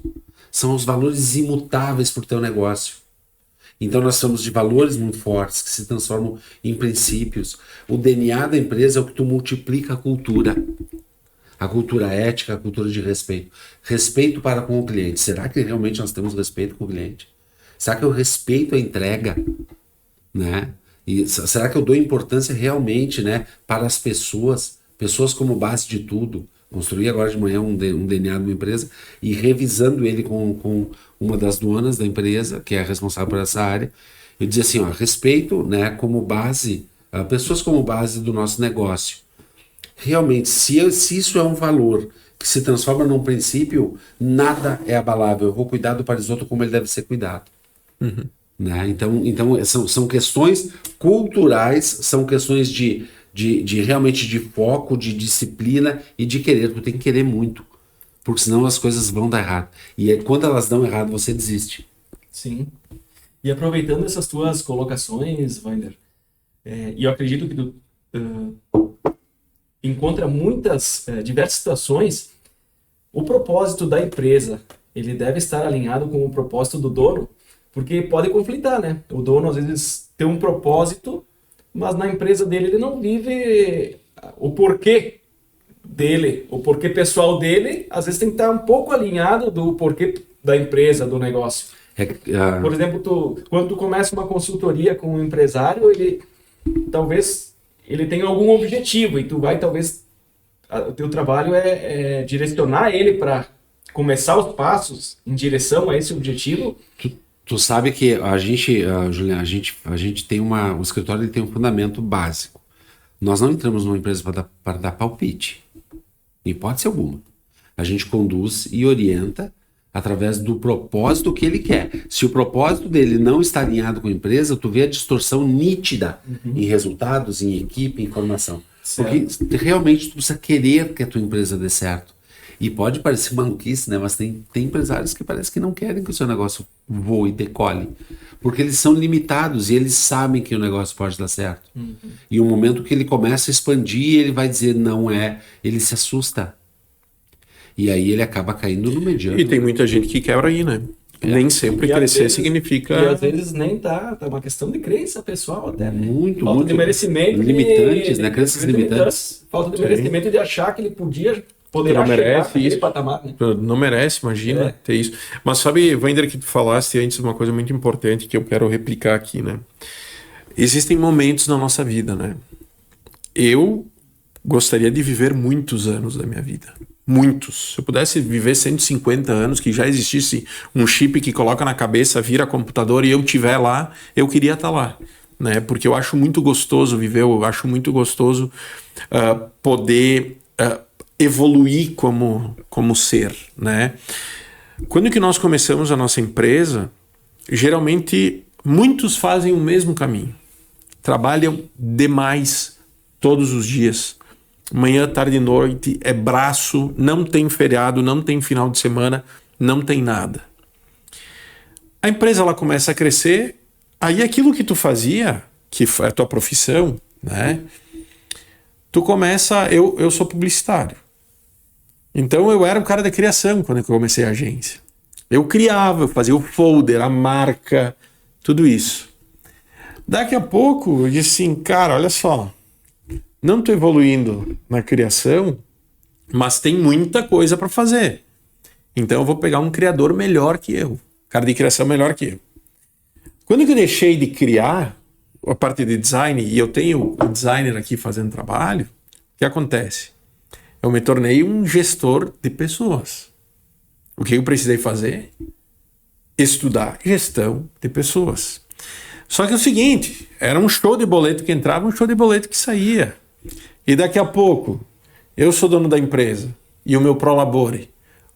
Speaker 3: São os valores imutáveis para o teu negócio. Então nós somos de valores muito fortes que se transformam em princípios. O DNA da empresa é o que tu multiplica a cultura. A cultura ética, a cultura de respeito. Respeito para com o cliente. Será que realmente nós temos respeito com o cliente? Será que eu respeito a entrega? Né? E será que eu dou importância realmente, né, para as pessoas como base de tudo? Construí agora de manhã um DNA de uma empresa e revisando ele com uma das donas da empresa, que é responsável por essa área, eu dizia assim, respeito, né, como base, pessoas como base do nosso negócio. Realmente, se isso é um valor que se transforma num princípio, nada é abalável. Eu vou cuidar do Parisoto como ele deve ser cuidado.
Speaker 2: Uhum.
Speaker 3: Né? Então são questões culturais, são questões de realmente de foco, de disciplina e de querer. Tu tem que querer muito, porque senão as coisas vão dar errado. E quando elas dão errado, você desiste.
Speaker 1: Sim. E aproveitando essas tuas colocações, Wander, e eu acredito que tu encontra diversas situações, o propósito da empresa, ele deve estar alinhado com o propósito do dono, porque pode conflitar, né? O dono, às vezes, tem um propósito, mas na empresa dele ele não vive o porquê dele, o porquê pessoal dele, às vezes tem que estar um pouco alinhado do porquê da empresa, do negócio. Por exemplo, quando tu começa uma consultoria com um empresário, talvez ele tenha algum objetivo e tu vai, talvez, o teu trabalho é direcionar ele para começar os passos em direção a esse objetivo.
Speaker 3: Tu sabe que a gente, Juliana, a gente tem o escritório ele tem um fundamento básico. Nós não entramos numa empresa para dar palpite, em hipótese alguma. A gente conduz e orienta através do propósito que ele quer. Se o propósito dele não está alinhado com a empresa, tu vê a distorção nítida em resultados, em equipe, em formação. Certo. Porque realmente tu precisa querer que a tua empresa dê certo. E pode parecer maluquice, né? Mas tem empresários que parece que não querem que o seu negócio voe e decole. Porque eles são limitados e eles sabem que o negócio pode dar certo. E o momento que ele começa a expandir, ele vai dizer não é, ele se assusta. E aí ele acaba caindo no mediano.
Speaker 2: E tem muita gente que quebra aí, né? Nem sempre
Speaker 1: E às
Speaker 2: crescer
Speaker 1: vezes-
Speaker 2: significa...
Speaker 1: E às vezes nem tá, é uma questão de crença pessoal até, né?
Speaker 3: Muito,
Speaker 1: Falta
Speaker 3: muito.
Speaker 1: de merecimento.
Speaker 3: Limitantes, né? Crenças limitantes.
Speaker 1: Falta de
Speaker 2: Sim.
Speaker 1: merecimento de achar que ele poderia
Speaker 2: não merece
Speaker 1: chegar naquele
Speaker 2: isso.
Speaker 1: patamar, né?
Speaker 2: Não merece, imagina,
Speaker 1: É.
Speaker 2: ter isso. Mas sabe, Wander, que tu falaste antes uma coisa muito importante que eu quero replicar aqui, né? Existem momentos na nossa vida, né? Eu gostaria de viver muitos anos da minha vida. Muitos. Se eu pudesse viver 150 anos, que já existisse um chip que coloca na cabeça, vira computador e eu estiver lá, eu queria estar lá. Né? Porque eu acho muito gostoso viver, eu acho muito gostoso poder evoluir como ser. Né? Quando que nós começamos a nossa empresa, geralmente muitos fazem o mesmo caminho. Trabalham demais todos os dias. Manhã, tarde e noite, é braço, não tem feriado, não tem final de semana, não tem nada. A empresa ela começa a crescer, aí aquilo que tu fazia, que é a tua profissão, né? Tu começa... Eu sou publicitário. Então eu era o cara da criação quando eu comecei a agência. Eu criava, eu fazia o folder, a marca, tudo isso. Daqui a pouco eu disse assim, cara, olha só, não estou evoluindo na criação, mas tem muita coisa para fazer. Então eu vou pegar um criador melhor que eu, cara de criação melhor que eu. Quando eu deixei de criar a parte de design, e eu tenho o designer aqui fazendo trabalho, o que acontece? Eu me tornei um gestor de pessoas. O que eu precisei fazer? Estudar gestão de pessoas. Só que é o seguinte, era um show de boleto que entrava, um show de boleto que saía. E daqui a pouco, eu sou dono da empresa e o meu prolabore,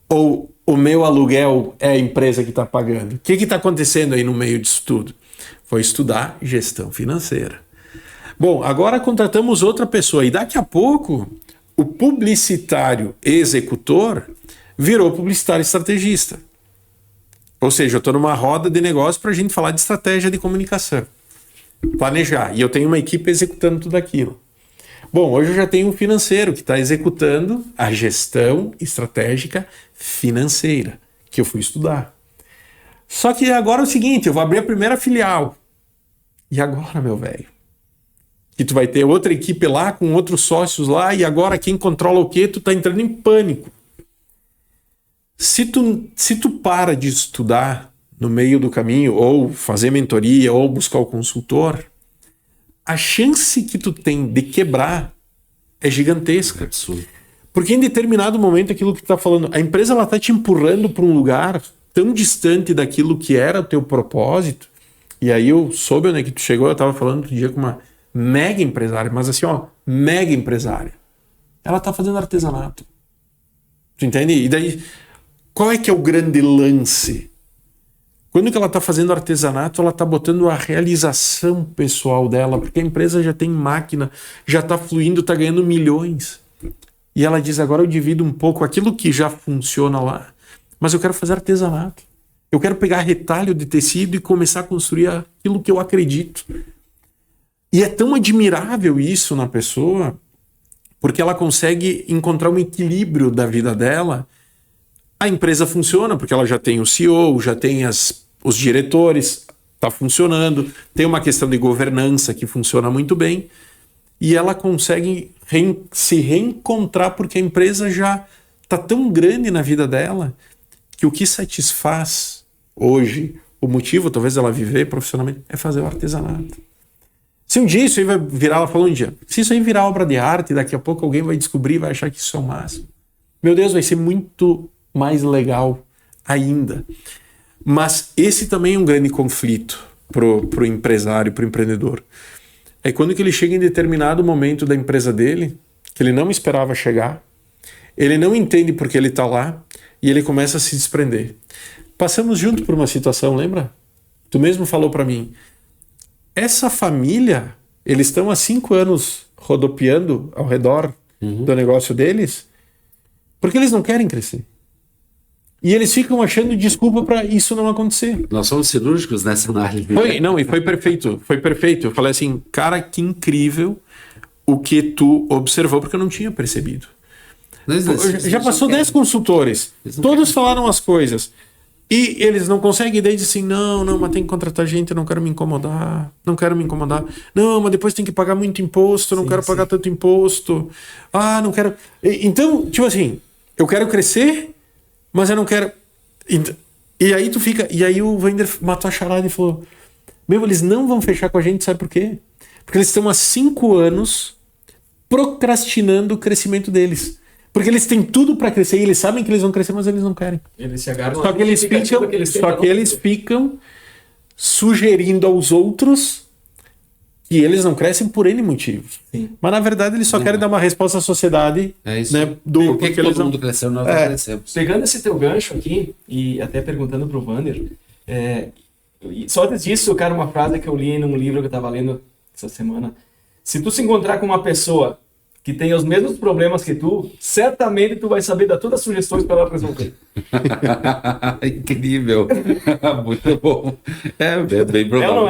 Speaker 2: ou o meu aluguel é a empresa que está pagando. O que está acontecendo aí no meio disso tudo? Foi estudar gestão financeira. Bom, agora contratamos outra pessoa e daqui a pouco o publicitário executor virou publicitário estrategista. Ou seja, eu estou numa roda de negócio para a gente falar de estratégia de comunicação. Planejar. E eu tenho uma equipe executando tudo aquilo. Bom, hoje eu já tenho um financeiro que está executando a gestão estratégica financeira, que eu fui estudar. Só que agora é o seguinte, eu vou abrir a primeira filial. E agora, meu velho? Que tu vai ter outra equipe lá, com outros sócios lá, e agora quem controla o quê? Tu tá entrando em pânico. Se tu para de estudar no meio do caminho, ou fazer mentoria, ou buscar o consultor, a chance que tu tem de quebrar é gigantesca.
Speaker 3: Absurdo.
Speaker 2: Porque em determinado momento, aquilo que tu tá falando, a empresa ela tá te empurrando para um lugar tão distante daquilo que era o teu propósito. E aí eu soube onde é que tu chegou, eu tava falando outro dia com uma mega empresária, mas assim, ó, mega empresária. Ela tá fazendo artesanato. Tu entende? E daí, qual é que é o grande lance? Quando que ela está fazendo artesanato, ela está botando a realização pessoal dela, porque a empresa já tem máquina, já está fluindo, está ganhando milhões. E ela diz, agora eu divido um pouco aquilo que já funciona lá, mas eu quero fazer artesanato. Eu quero pegar retalho de tecido e começar a construir aquilo que eu acredito. E é tão admirável isso na pessoa, porque ela consegue encontrar um equilíbrio da vida dela. A empresa funciona, porque ela já tem o CEO, já tem os diretores, está funcionando, tem uma questão de governança que funciona muito bem, e ela consegue se reencontrar, porque a empresa já está tão grande na vida dela, que o que satisfaz hoje, o motivo talvez dela viver profissionalmente, é fazer o artesanato. Se um dia isso aí vai virar, ela falou um dia, se isso aí virar obra de arte, daqui a pouco alguém vai descobrir, vai achar que isso é o máximo. Meu Deus, vai ser muito mais legal ainda. Mas esse também é um grande conflito pro empresário, pro empreendedor. É quando que ele chega em determinado momento da empresa dele, que ele não esperava chegar, ele não entende porque ele está lá, e ele começa a se desprender. Passamos junto por uma situação, lembra? Tu mesmo falou para mim, essa família, eles estão há 5 anos rodopiando ao redor do negócio deles, porque eles não querem crescer. E eles ficam achando desculpa para isso não acontecer.
Speaker 3: Nós somos cirúrgicos nessa análise.
Speaker 2: Foi perfeito. Foi perfeito. Eu falei assim, cara, que incrível o que tu observou, porque eu não tinha percebido. Já passou 10 consultores. Todos falaram as coisas. E eles não conseguem, daí dizem assim, não, mas tem que contratar gente, eu não quero me incomodar. Não, mas depois tem que pagar muito imposto, eu não quero pagar tanto imposto. Não quero... Então, tipo assim, eu quero crescer, mas eu não quero... E aí tu fica... E aí o Wender matou a charada e falou, eles não vão fechar com a gente, sabe por quê? Porque eles estão há 5 anos procrastinando o crescimento deles. Porque eles têm tudo para crescer e eles sabem que eles vão crescer, mas eles não querem.
Speaker 1: Eles se agarram
Speaker 2: Só que eles ficam sugerindo aos outros que eles não crescem por N motivos.
Speaker 1: Sim.
Speaker 2: Mas na verdade eles só querem dar uma resposta à sociedade.
Speaker 3: É isso.
Speaker 2: Né,
Speaker 3: Por que
Speaker 2: porque
Speaker 3: todo mundo cresceu, nós não crescemos.
Speaker 1: Pegando esse teu gancho aqui, e até perguntando pro Wander, só antes disso, cara, uma frase que eu li num livro que eu tava lendo essa semana. Se tu se encontrar com uma pessoa que tem os mesmos problemas que tu, certamente tu vai saber dar todas as sugestões para ela resolver.
Speaker 3: Incrível. Muito bom. É bem provável.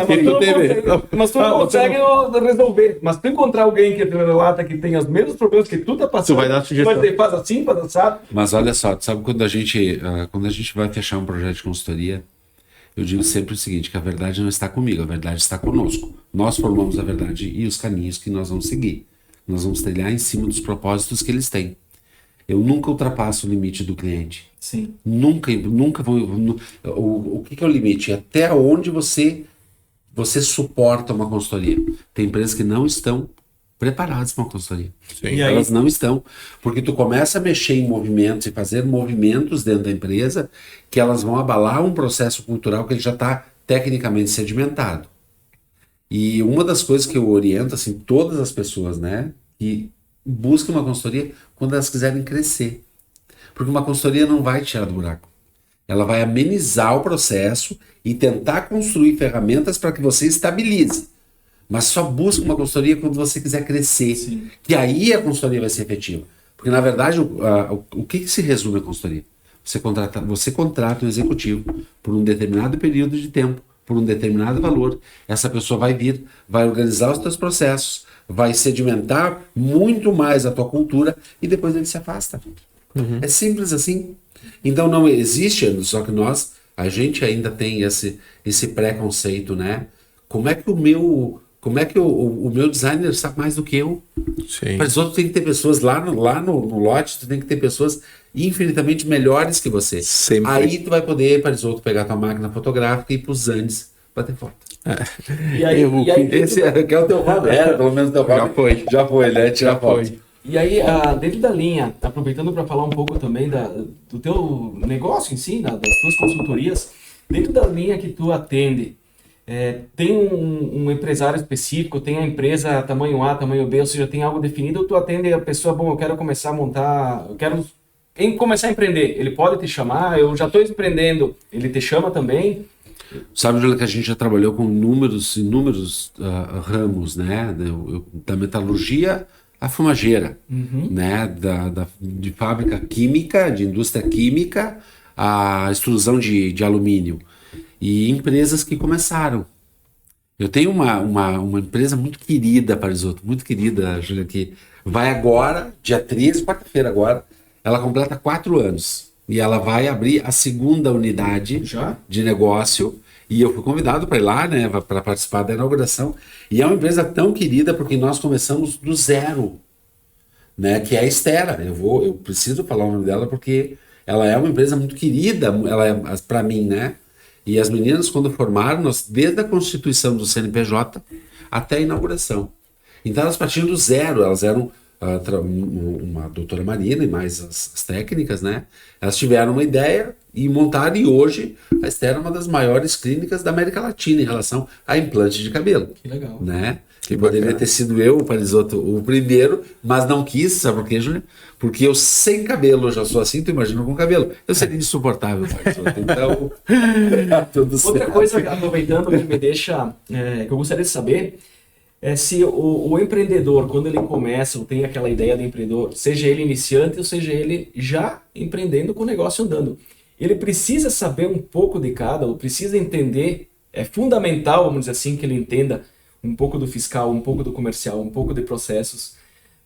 Speaker 1: Mas tu não consegue resolver. Mas tu encontrar alguém que te relata que tem os mesmos problemas que tu tá passando,
Speaker 2: tu vai dar sugestão.
Speaker 1: Tu vai dizer, faz assim, faz assado.
Speaker 3: Mas olha só, tu sabe quando a gente vai fechar um projeto de consultoria, eu digo sempre o seguinte, que a verdade não está comigo, a verdade está conosco. Nós formamos a verdade e os caminhos que nós vamos seguir. Nós vamos trilhar em cima dos propósitos que eles têm. Eu nunca ultrapasso o limite do cliente.
Speaker 1: Sim.
Speaker 3: Nunca vou... O que é o limite? Até onde você suporta uma consultoria. Tem empresas que não estão preparadas para uma consultoria.
Speaker 2: Sim.
Speaker 3: Elas não estão. Porque tu começa a mexer em movimentos e fazer movimentos dentro da empresa que elas vão abalar um processo cultural que ele já está tecnicamente sedimentado. E uma das coisas que eu oriento, assim, todas as pessoas, né, que busquem uma consultoria quando elas quiserem crescer. Porque uma consultoria não vai te tirar do buraco. Ela vai amenizar o processo e tentar construir ferramentas para que você estabilize. Mas só busca uma consultoria quando você quiser crescer.
Speaker 1: Sim.
Speaker 3: Que aí a consultoria vai ser efetiva. Porque, na verdade, o que se resume a consultoria? Você contrata um executivo por um determinado período de tempo, por um determinado valor. Essa pessoa vai vir, vai organizar os teus processos, vai sedimentar muito mais a tua cultura e depois ele se afasta. Uhum. É simples assim. Então não existe, só que a gente ainda tem esse preconceito, né? Como é que o meu designer sabe mais do que eu?
Speaker 2: Sim.
Speaker 3: Mas outros tem que ter pessoas lá no lote, tu tem que ter pessoas infinitamente melhores que você.
Speaker 2: Sempre.
Speaker 3: Aí tu vai poder, Parisoto, pegar tua máquina fotográfica e ir pros Andes bater foto.
Speaker 1: E aí
Speaker 3: Esse que é o teu hobby. Pelo menos o teu hobby. Já foi, né? Tirar foto.
Speaker 1: E aí, dentro da linha, aproveitando para falar um pouco também do teu negócio em si, das tuas consultorias, dentro da linha que tu atende, tem um empresário específico, tem a empresa tamanho A, tamanho B, ou seja, tem algo definido, ou tu atende a pessoa, eu quero começar a montar, eu quero começar a empreender, ele pode te chamar, eu já estou empreendendo, ele te chama também?
Speaker 3: Sabe, Júlia, que a gente já trabalhou com inúmeros ramos, né, da metalurgia à fumageira, né, de fábrica química, de indústria química, a extrusão de alumínio. E empresas que começaram. Eu tenho uma empresa muito querida, Parisoto, muito querida, Júlia, que vai agora, dia 13, quarta-feira agora, ela completa 4 anos. E ela vai abrir a segunda unidade de negócio. E eu fui convidado para ir lá, né, para participar da inauguração. E é uma empresa tão querida porque nós começamos do zero, né, que é a Estera. Eu preciso falar o nome dela porque ela é uma empresa muito querida, ela é para mim, né? E as meninas, quando formaram, desde a constituição do CNPJ até a inauguração. Então elas partiam do zero, elas eram uma doutora Marina e mais as técnicas, né? Elas tiveram uma ideia e montaram, e hoje a Estera é uma das maiores clínicas da América Latina em relação a implante de cabelo.
Speaker 1: Que legal.
Speaker 3: Né? Que poderia ter sido eu, Parisoto, o primeiro, mas não quis, sabe por quê, Júlia? Porque eu sem cabelo, eu já sou assim, tu imagina com cabelo. Eu seria insuportável, Parisoto. Então, tudo certo.
Speaker 1: Outra coisa, aproveitando, que me deixa, que eu gostaria de saber, é se o empreendedor, quando ele começa, ou tem aquela ideia de empreendedor, seja ele iniciante ou seja ele já empreendendo com o negócio andando, ele precisa saber um pouco de cada, ou precisa entender, é fundamental, vamos dizer assim, que ele entenda um pouco do fiscal, um pouco do comercial, um pouco de processos,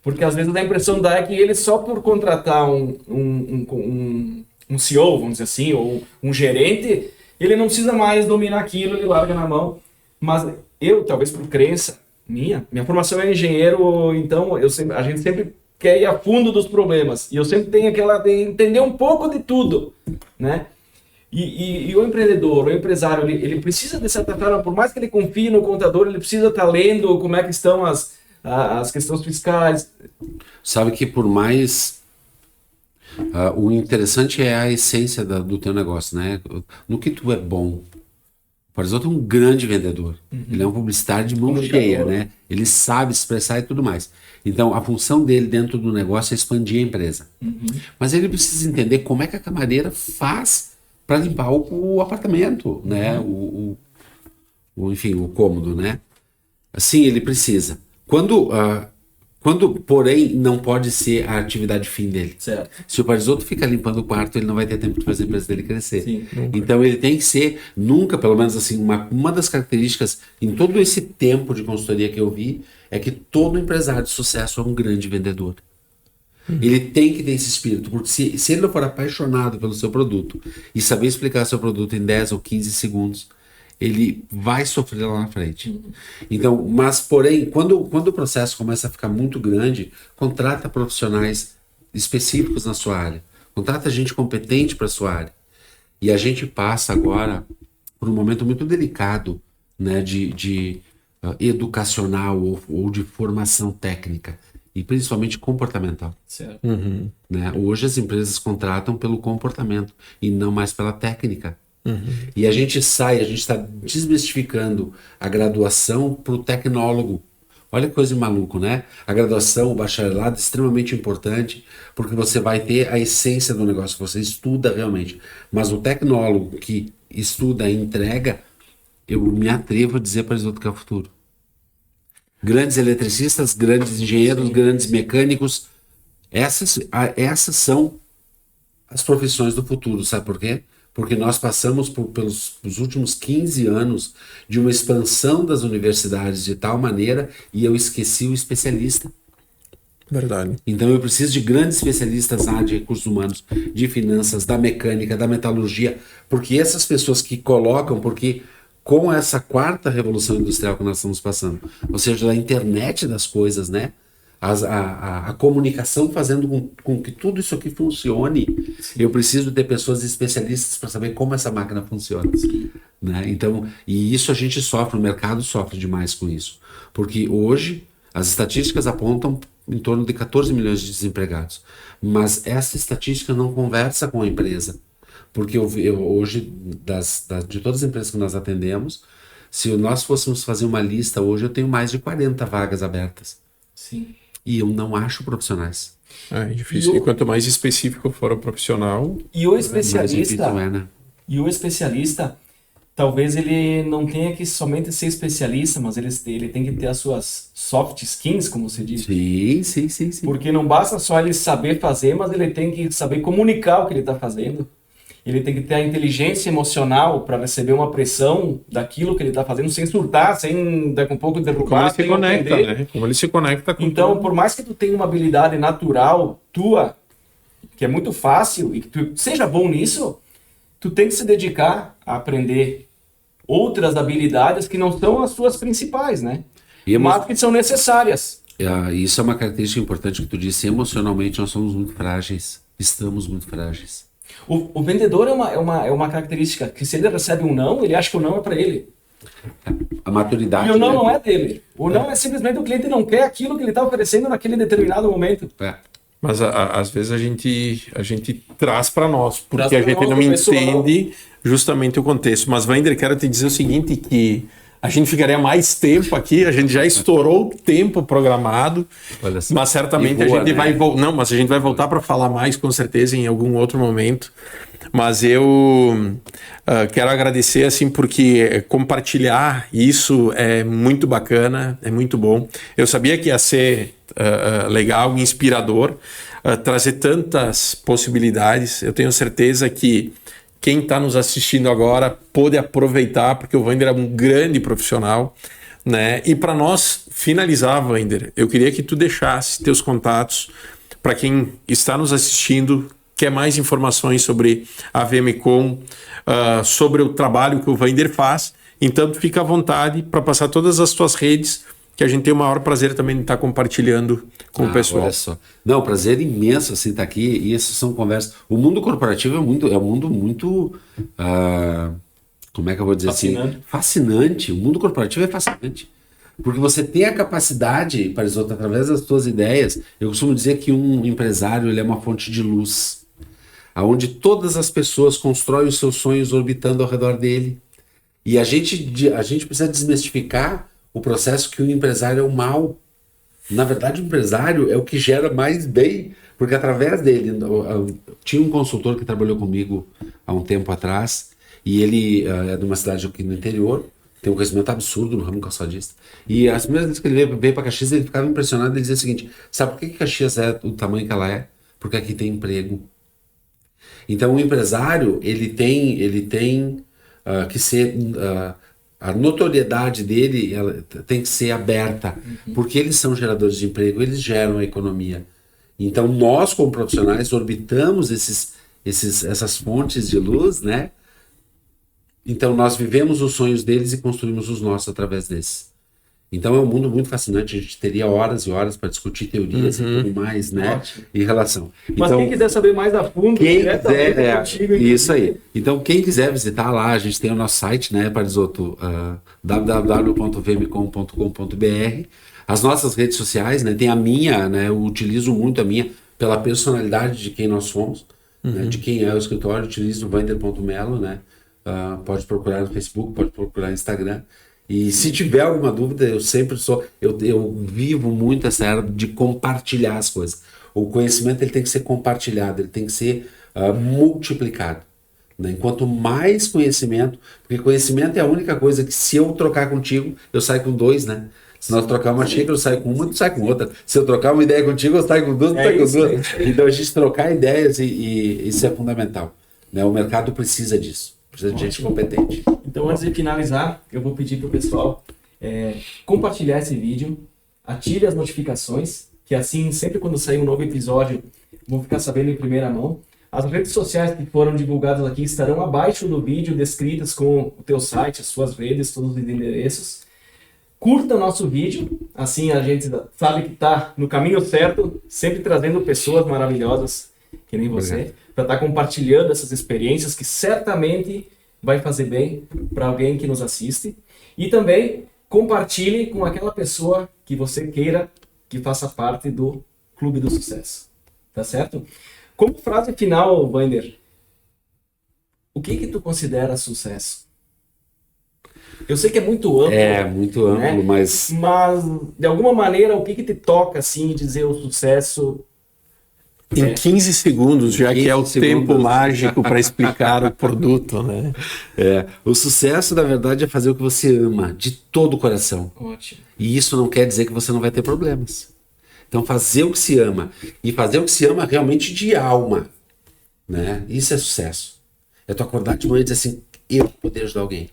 Speaker 1: porque às vezes a impressão dá que ele só por contratar um um CEO, vamos dizer assim, ou um gerente, ele não precisa mais dominar aquilo, ele larga na mão. Mas eu, talvez por crença minha formação é engenheiro, então a gente sempre quer ir a fundo dos problemas. E eu sempre tenho aquela de entender um pouco de tudo, né? E o empreendedor, o empresário, ele precisa de certa forma, por mais que ele confie no contador, ele precisa estar lendo como é que estão as questões fiscais.
Speaker 3: Sabe que por mais... o interessante é a essência do teu negócio, né? No que tu é bom. O Parisoto é um grande vendedor. Ele é um publicitário de mão cheia, né? Ele sabe expressar e tudo mais. Então, a função dele dentro do negócio é expandir a empresa. Mas ele precisa entender como é que a camareira faz para limpar o apartamento, né? Enfim, o cômodo, né? Assim, ele precisa. Quando, porém, não pode ser a atividade fim dele.
Speaker 1: Certo.
Speaker 3: Se o Parisoto fica limpando o quarto, ele não vai ter tempo de fazer a empresa dele crescer.
Speaker 1: Sim,
Speaker 3: então ele tem que ser, nunca, pelo menos assim, uma das características em todo esse tempo de consultoria que eu vi, é que todo empresário de sucesso é um grande vendedor. Ele tem que ter esse espírito, porque se ele não for apaixonado pelo seu produto e saber explicar seu produto em 10 ou 15 segundos, ele vai sofrer lá na frente. Então, mas porém, quando o processo começa a ficar muito grande, contrata profissionais específicos na sua área. Contrata gente competente para a sua área. E a gente passa agora por um momento muito delicado, né, de educacional ou de formação técnica. E principalmente comportamental.
Speaker 1: Certo.
Speaker 3: Né? Hoje as empresas contratam pelo comportamento e não mais pela técnica. E a gente está desmistificando a graduação para o tecnólogo. Olha que coisa de maluco, né? A graduação, o bacharelado é extremamente importante porque você vai ter a essência do negócio, você estuda realmente. Mas o tecnólogo que estuda e entrega, eu me atrevo a dizer para eles que é o futuro. Grandes eletricistas, grandes engenheiros, grandes mecânicos, essas são as profissões do futuro, sabe por quê? Porque nós passamos pelos últimos 15 anos de uma expansão das universidades de tal maneira e eu esqueci o especialista.
Speaker 2: Verdade.
Speaker 3: Então eu preciso de grandes especialistas na área de recursos humanos, de finanças, da mecânica, da metalurgia, porque essas pessoas que colocam, porque com essa quarta revolução industrial que nós estamos passando, ou seja, da internet das coisas, né? A comunicação fazendo com que tudo isso aqui funcione. Eu preciso ter pessoas especialistas para saber como essa máquina funciona. Né? Então, e isso a gente sofre, o mercado sofre demais com isso. Porque hoje as estatísticas apontam em torno de 14 milhões de desempregados. Mas essa estatística não conversa com a empresa. Porque hoje, de todas as empresas que nós atendemos, se nós fôssemos fazer uma lista hoje, eu tenho mais de 40 vagas abertas.
Speaker 1: Sim.
Speaker 3: E eu não acho profissionais.
Speaker 2: É difícil. E quanto mais específico for o profissional...
Speaker 1: E o especialista...
Speaker 3: mais difícil é, né?
Speaker 1: E o especialista, talvez ele não tenha que somente ser especialista, mas ele tem que ter as suas soft skills, como você diz.
Speaker 3: Sim.
Speaker 1: Porque não basta só ele saber fazer, mas ele tem que saber comunicar o que ele está fazendo. Ele tem que ter a inteligência emocional para receber uma pressão daquilo que ele está fazendo, sem surtar, sem daqui a pouco derrubar.
Speaker 2: Como ele se conecta, né? Como ele se conecta com
Speaker 1: Então,
Speaker 2: tudo.
Speaker 1: por mais que tu tenha uma habilidade natural tua, que é muito fácil, e que tu seja bom nisso, tu tem que se dedicar a aprender outras habilidades que não são as suas principais, né? Mas que são necessárias.
Speaker 3: Isso é uma característica importante que tu disse. Emocionalmente, nós somos muito frágeis. Estamos muito frágeis.
Speaker 1: O vendedor é uma característica que, se ele recebe um não, ele acha que o não é para ele.
Speaker 3: A maturidade...
Speaker 1: E o não não é dele. O não é simplesmente o cliente não quer aquilo que ele está oferecendo naquele determinado momento.
Speaker 2: Mas às vezes a gente traz para nós, porque
Speaker 1: Traz
Speaker 2: a gente
Speaker 1: pra
Speaker 2: não
Speaker 1: nós,
Speaker 2: entende justamente o contexto. Mas, Wander, quero te dizer o seguinte, que a gente ficaria mais tempo aqui, a gente já estourou o tempo programado, mas certamente a gente vai... Não, mas a gente vai voltar para falar mais, com certeza, em algum outro momento. Mas eu quero agradecer, assim, porque compartilhar isso é muito bacana, é muito bom. Eu sabia que ia ser legal, inspirador, trazer tantas possibilidades. Eu tenho certeza que quem está nos assistindo agora pôde aproveitar, porque o Wander é um grande profissional, né? E para nós finalizar, Wander, eu queria que tu deixasse teus contatos para quem está nos assistindo, quer mais informações sobre a VMcom, sobre o trabalho que o Vander faz, então fica à vontade para passar todas as suas redes, que a gente tem o maior prazer também de estar compartilhando com o pessoal.
Speaker 3: Olha só. Não, prazer imenso assim estar aqui, e essas são conversas. O mundo corporativo é um mundo muito, como é que eu vou dizer
Speaker 1: Fascinante.
Speaker 3: assim? Fascinante. O mundo corporativo é fascinante. Porque você tem a capacidade, Parisoto, através das suas ideias. Eu costumo dizer que um empresário ele é uma fonte de luz, onde todas as pessoas constroem os seus sonhos orbitando ao redor dele. E a gente precisa desmistificar o processo que o empresário é o mal. Na verdade, o empresário é o que gera mais bem, porque através dele... Tinha um consultor que trabalhou comigo há um tempo atrás, e ele é de uma cidade aqui no interior, tem um conhecimento absurdo no ramo calçadista. E as primeiras vezes que ele veio para Caxias, ele ficava impressionado, ele dizia o seguinte: sabe por que Caxias é do tamanho que ela é? Porque aqui tem emprego. Então o empresário, ele tem que ser... a notoriedade dele tem que ser aberta, porque eles são geradores de emprego, eles geram a economia. Então nós, como profissionais, orbitamos essas fontes de luz, né? Então nós vivemos os sonhos deles e construímos os nossos através desses. Então é um mundo muito fascinante, a gente teria horas e horas para discutir teorias e tudo mais, né?
Speaker 1: Ótimo.
Speaker 3: Em relação.
Speaker 1: Mas
Speaker 3: então,
Speaker 1: quem quiser saber mais a fundo,
Speaker 3: quem
Speaker 1: diretamente
Speaker 3: quiser,
Speaker 1: contigo,
Speaker 3: isso aí. Então, quem quiser visitar lá, a gente tem o nosso site, né, Parisoto, www.vmcom.com.br. As nossas redes sociais, né, tem a minha, né, eu utilizo muito a minha pela personalidade de quem nós somos, né, de quem é o escritório, utilizo o Vander.melo, né, pode procurar no Facebook, pode procurar no Instagram. E se tiver alguma dúvida, eu sempre eu vivo muito essa era de compartilhar as coisas. O conhecimento ele tem que ser compartilhado, ele tem que ser multiplicado. Né? Quanto mais conhecimento, porque conhecimento é a única coisa que se eu trocar contigo, eu saio com 2, né? Se nós trocar uma xícara, eu saio com uma, tu sai com outra. Se eu trocar uma ideia contigo, eu saio com 2, tu sai com 2. Então a gente trocar ideias e isso é fundamental. Né? O mercado precisa disso. Precisa de gente competente.
Speaker 1: Então, antes de finalizar, eu vou pedir para o pessoal compartilhar esse vídeo, ative as notificações, que assim, sempre quando sair um novo episódio, vão ficar sabendo em primeira mão. As redes sociais que foram divulgadas aqui estarão abaixo do vídeo, descritas com o teu site, as suas redes, todos os endereços. Curta o nosso vídeo, assim a gente sabe que está no caminho certo, sempre trazendo pessoas maravilhosas, que nem você, para estar compartilhando essas experiências que certamente vai fazer bem para alguém que nos assiste. E também compartilhe com aquela pessoa que você queira que faça parte do Clube do Sucesso. Tá certo? Como frase final, Vander, o que tu considera sucesso? Eu sei que é muito amplo.
Speaker 3: É, muito amplo,
Speaker 1: né?
Speaker 3: mas
Speaker 1: de alguma maneira, o que te toca, assim, dizer o sucesso...
Speaker 2: Em 15 segundos, já que é o
Speaker 3: 15
Speaker 2: tempo
Speaker 3: segundos.
Speaker 2: mágico para explicar o produto, né?
Speaker 3: O sucesso, na verdade, é fazer o que você ama, de todo o coração.
Speaker 1: Ótimo.
Speaker 3: E isso não quer dizer que você não vai ter problemas. Então, fazer o que se ama. E fazer o que se ama realmente de alma. Né? Isso é sucesso. É tu acordar de manhã e dizer assim, eu vou poder ajudar alguém.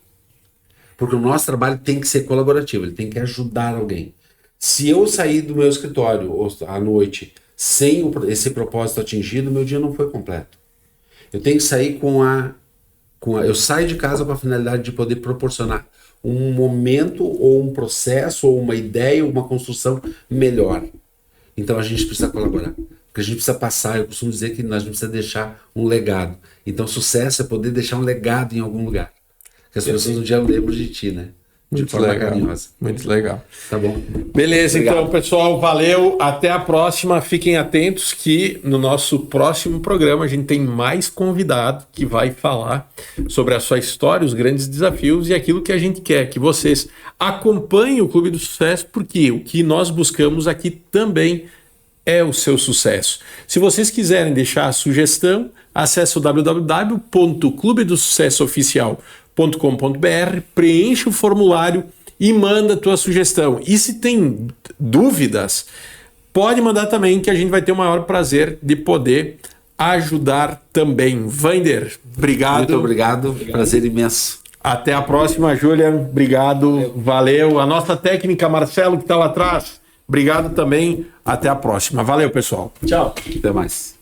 Speaker 3: Porque o nosso trabalho tem que ser colaborativo, ele tem que ajudar alguém. Se eu sair do meu escritório à noite sem esse propósito atingido, meu dia não foi completo. Eu tenho que sair eu saio de casa com a finalidade de poder proporcionar um momento ou um processo ou uma ideia ou uma construção melhor. Então a gente precisa colaborar. Porque a gente precisa passar, eu costumo dizer que a gente precisa deixar um legado. Então sucesso é poder deixar um legado em algum lugar. Que as pessoas um dia lembram de ti, né? De
Speaker 2: Muito
Speaker 3: forma
Speaker 2: legal.
Speaker 3: carinhosa.
Speaker 2: Muito legal.
Speaker 3: Tá bom?
Speaker 2: Beleza,
Speaker 3: Obrigado.
Speaker 2: então, pessoal, valeu. Até a próxima. Fiquem atentos que no nosso próximo programa a gente tem mais convidado que vai falar sobre a sua história, os grandes desafios e aquilo que a gente quer, que vocês acompanhem o Clube do Sucesso, porque o que nós buscamos aqui também é o seu sucesso. Se vocês quiserem deixar a sugestão, acesse o www.clubedosucessoficial.com.br, preencha o formulário e manda a tua sugestão. E se tem dúvidas, pode mandar também, que a gente vai ter o maior prazer de poder ajudar também. Vander, obrigado.
Speaker 3: Muito obrigado. Prazer imenso.
Speaker 2: Até a próxima, Julian. Obrigado. Valeu. A nossa técnica, Marcelo, que está lá atrás. Obrigado também. Até a próxima. Valeu, pessoal.
Speaker 1: Tchau.
Speaker 3: Até mais.